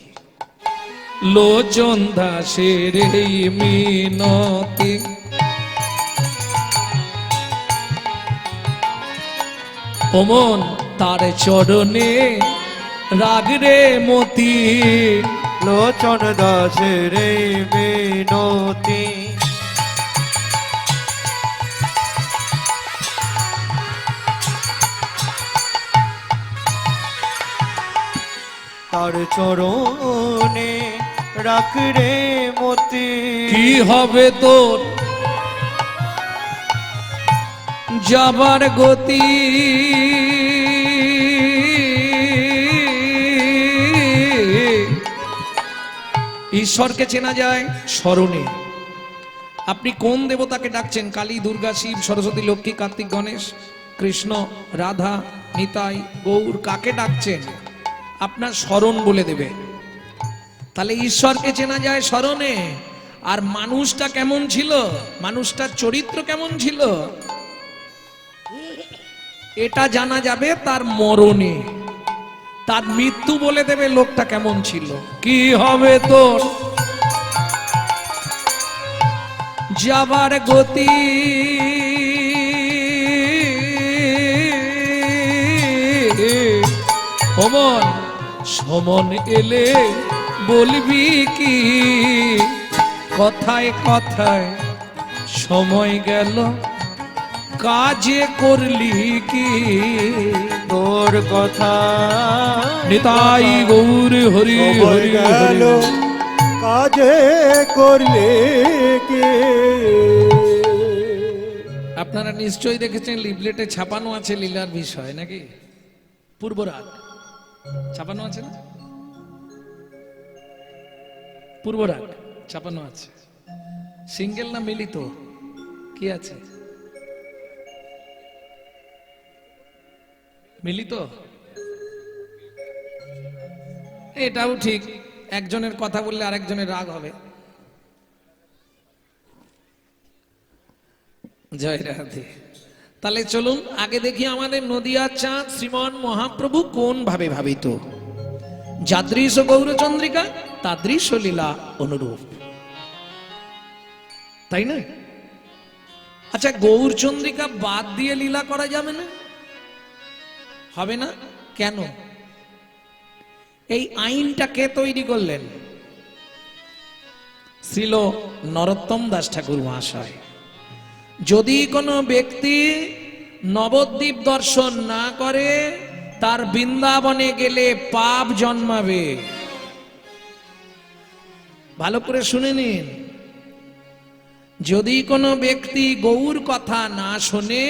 Speaker 1: লোচন দাসের এই মিনতি ওমন তার চরণে রাগরে মতি,
Speaker 2: লোচন দাসের এই মিনতি। তার চরণে রাখরে মতি।
Speaker 1: কি হবে তোর যাবার গতি, ঈশ্বরকে চেনা যায় স্মরণে। আপনি কোন দেবতাকে ডাকছেন? কালী, দুর্গা, শিব, সরস্বতী, লক্ষ্মী, কার্তিক, গণেশ, কৃষ্ণ, রাধা, নিতাই, গৌর, কাকে ডাকছেন? আপনার স্মরণ বলে দেবে। তাহলে ঈশ্বরকে চেনা যায় স্মরণে। আর মানুষটা কেমন ছিল, মানুষটার চরিত্র কেমন ছিল, এটা জানা যাবে তার মরণে। তার মৃত্যু বলে দেবে লোকটা কেমন ছিল। কি হবে তোর যাবার গতি, অমন সমন এলে বলবি কি, কথায় কথায় সময় গেল কাজে করলি কি।
Speaker 2: তোর কথা
Speaker 1: নিতাই গৌর হরি
Speaker 5: সময়
Speaker 1: হরি
Speaker 5: গেল
Speaker 1: হরি।
Speaker 5: কাজে করলে কে।
Speaker 1: আপনারা নিশ্চয়ই দেখেছেন লিফলেটে ছাপানো আছে লীলার বিষয়, নাকি? পূর্বরাগ ছাপানো আছে না? পূর্বরাগ ছাপানো আছে। সিঙ্গেল না মিলিত কি আছে? মিলিত। এটাও ঠিক, একজনের কথা বললে আরেকজনের রাগ হবে। জয় রাধে। তাহলে চলুন আগে দেখি আমাদের নদিয়ার চাঁদ শ্রীমান মহাপ্রভু কোন ভাবে ভাবিত। যাদৃশ গৌরচন্দ্রিকা তাদৃশ লীলা অনুরূপ, তাই না? আচ্ছা, গৌরচন্দ্রিকা বাদ দিয়ে লীলা করা যাবে না? হবে না কেন? এই আইনটা কে তৈরি করলেন? শ্রীল নরোত্তম দাস ঠাকুর মহাশয়। যদি কোনো ব্যক্তি নবদ্বীপ দর্শন না করে তার বৃন্দাবনে গেলে পাপ জন্মাবে। ভালো করে শুনে নিন। যদি কোনো ব্যক্তি গৌর কথা না শোনে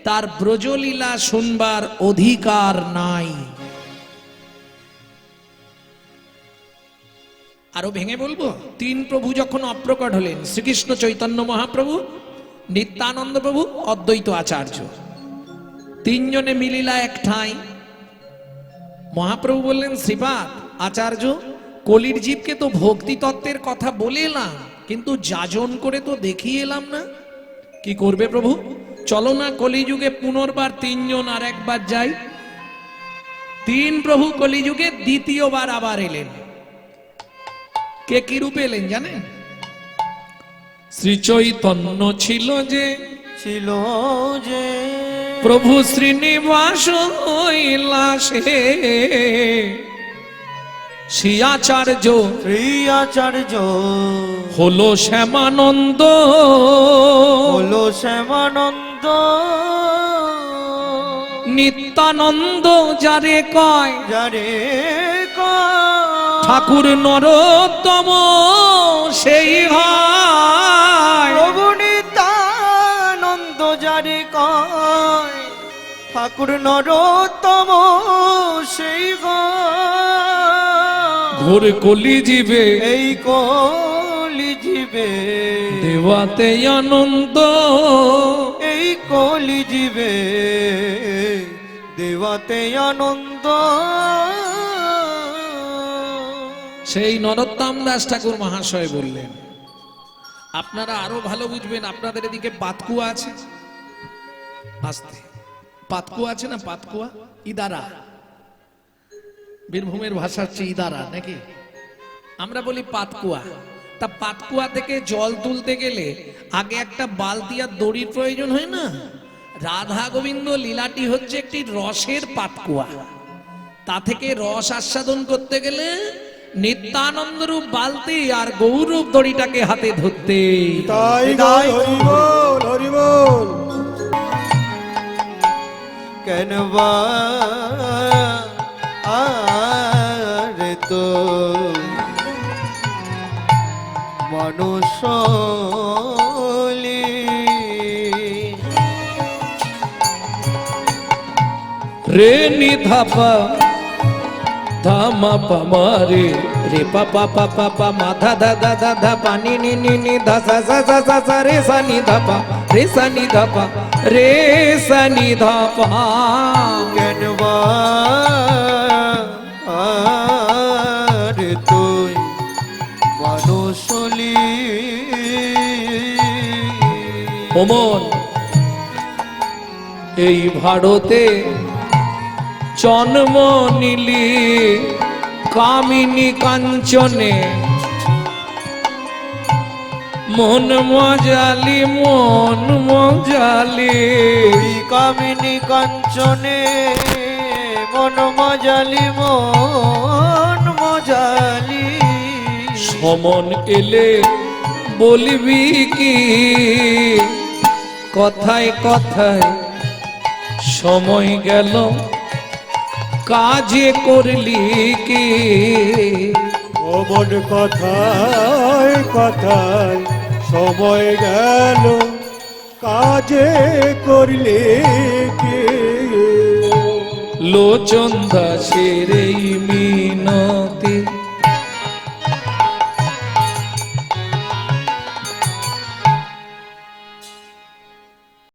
Speaker 1: তার ব্রজলীলা শুনবার অধিকার নাই। আরো ভেঙে বলবো, তিন প্রভু যখন অপ্রকট হলেন, শ্রীকৃষ্ণ চৈতন্য মহাপ্রভু, নিত্যানন্দ প্রভু, অদ্বৈত আচার্য, তিনজনে মিলিলা এক ঠাঁই। মহাপ্রভু বললেন, শ্রীপাদ আচার্য, কলির জীবকে তো ভক্তি তত্ত্বের কথা বলে এলাম, কিন্তু যাজন করে তো দেখিয়ে এলাম না। কি করবে প্রভু? চলো না কলিযুগে পুনর্বার তিনজন আর একবার যাই। তিন প্রভু কলিযুগে দ্বিতীয়বার আবার এলেন। কে কি রূপে এলেন জানেন? শ্রী চৈতন্য ছিল যে,
Speaker 2: ছিল যে
Speaker 1: প্রভু শ্রীনিবাস হইলা সে, শ্রী আচার্য
Speaker 2: শ্রী আচার্য
Speaker 1: হলো শ্যামানন্দ,
Speaker 2: হলো শ্যামানন্দ।
Speaker 1: নিত্যানন্দ যারে কয়,
Speaker 2: যারে
Speaker 1: ঠাকুর নরোত্তম সেই হয়।
Speaker 2: প্রভু নিত্যানন্দ যারে কয়, ঠাকুর নরোত্তম সেই
Speaker 1: ঘোর কলি জীবে,
Speaker 2: এই কলি জীবে
Speaker 1: দেওয়াতে আনন্দ,
Speaker 2: এই কলি জীবে দেওয়াতে আনন্দ।
Speaker 1: সেই নরোত্তম দাস ঠাকুর মহাশয় বললেন। আপনারা আরো ভালো বুঝবেন, আপনাদের এদিকে পাতকুয়া আছে, আস্তে পাতকুয়া আছে না? পাতকুয়া ইদারা, বীরভূমের ভাষা হচ্ছে ইদারা, নাকি? আমরা বলি পাতকুয়া। তা পাতকুয়া থেকে জল তুলতে গেলে আগে একটা বালতি আর দড়ির প্রয়োজন হয় না? রাধা গোবিন্দ লীলাটি হচ্ছে একটি রসের পাতকুয়া। তা থেকে রস আস্বাদন করতে গেলে নিত্যানন্দ রূপ বালতি আর গৌরব দড়িটাকে হাতে ধরতে।
Speaker 5: তাই গাই হরি বল হরি বল।
Speaker 2: কেন বা আরে তো মানুষ
Speaker 1: রে নি ধাপা ধামা পামা রে রে পাপা পাপা পা মাধা ধা ধা ধা ধা পানি নি নি নি ধা সা সা সা সা সা রে সা নি ধাপা রে সা নি ধাপা রে সা নি ধাপা।
Speaker 2: কেন বা আরে তুই মানুষ
Speaker 1: ওমন এই ভারতে জন্ম নিলি কামিনী কাঞ্চনে, মন মজালি মন মজালি
Speaker 2: কামিনী কাঞ্চনে মন মজালি মন মজালি।
Speaker 1: সমন এলে বলবি কি কথায় কথায় সময় গেল কাজে করলি কি।
Speaker 5: অমন কথায় কথায় সময় গেল কাজে করলে কি।
Speaker 1: লোচন দাসের এই মিনতি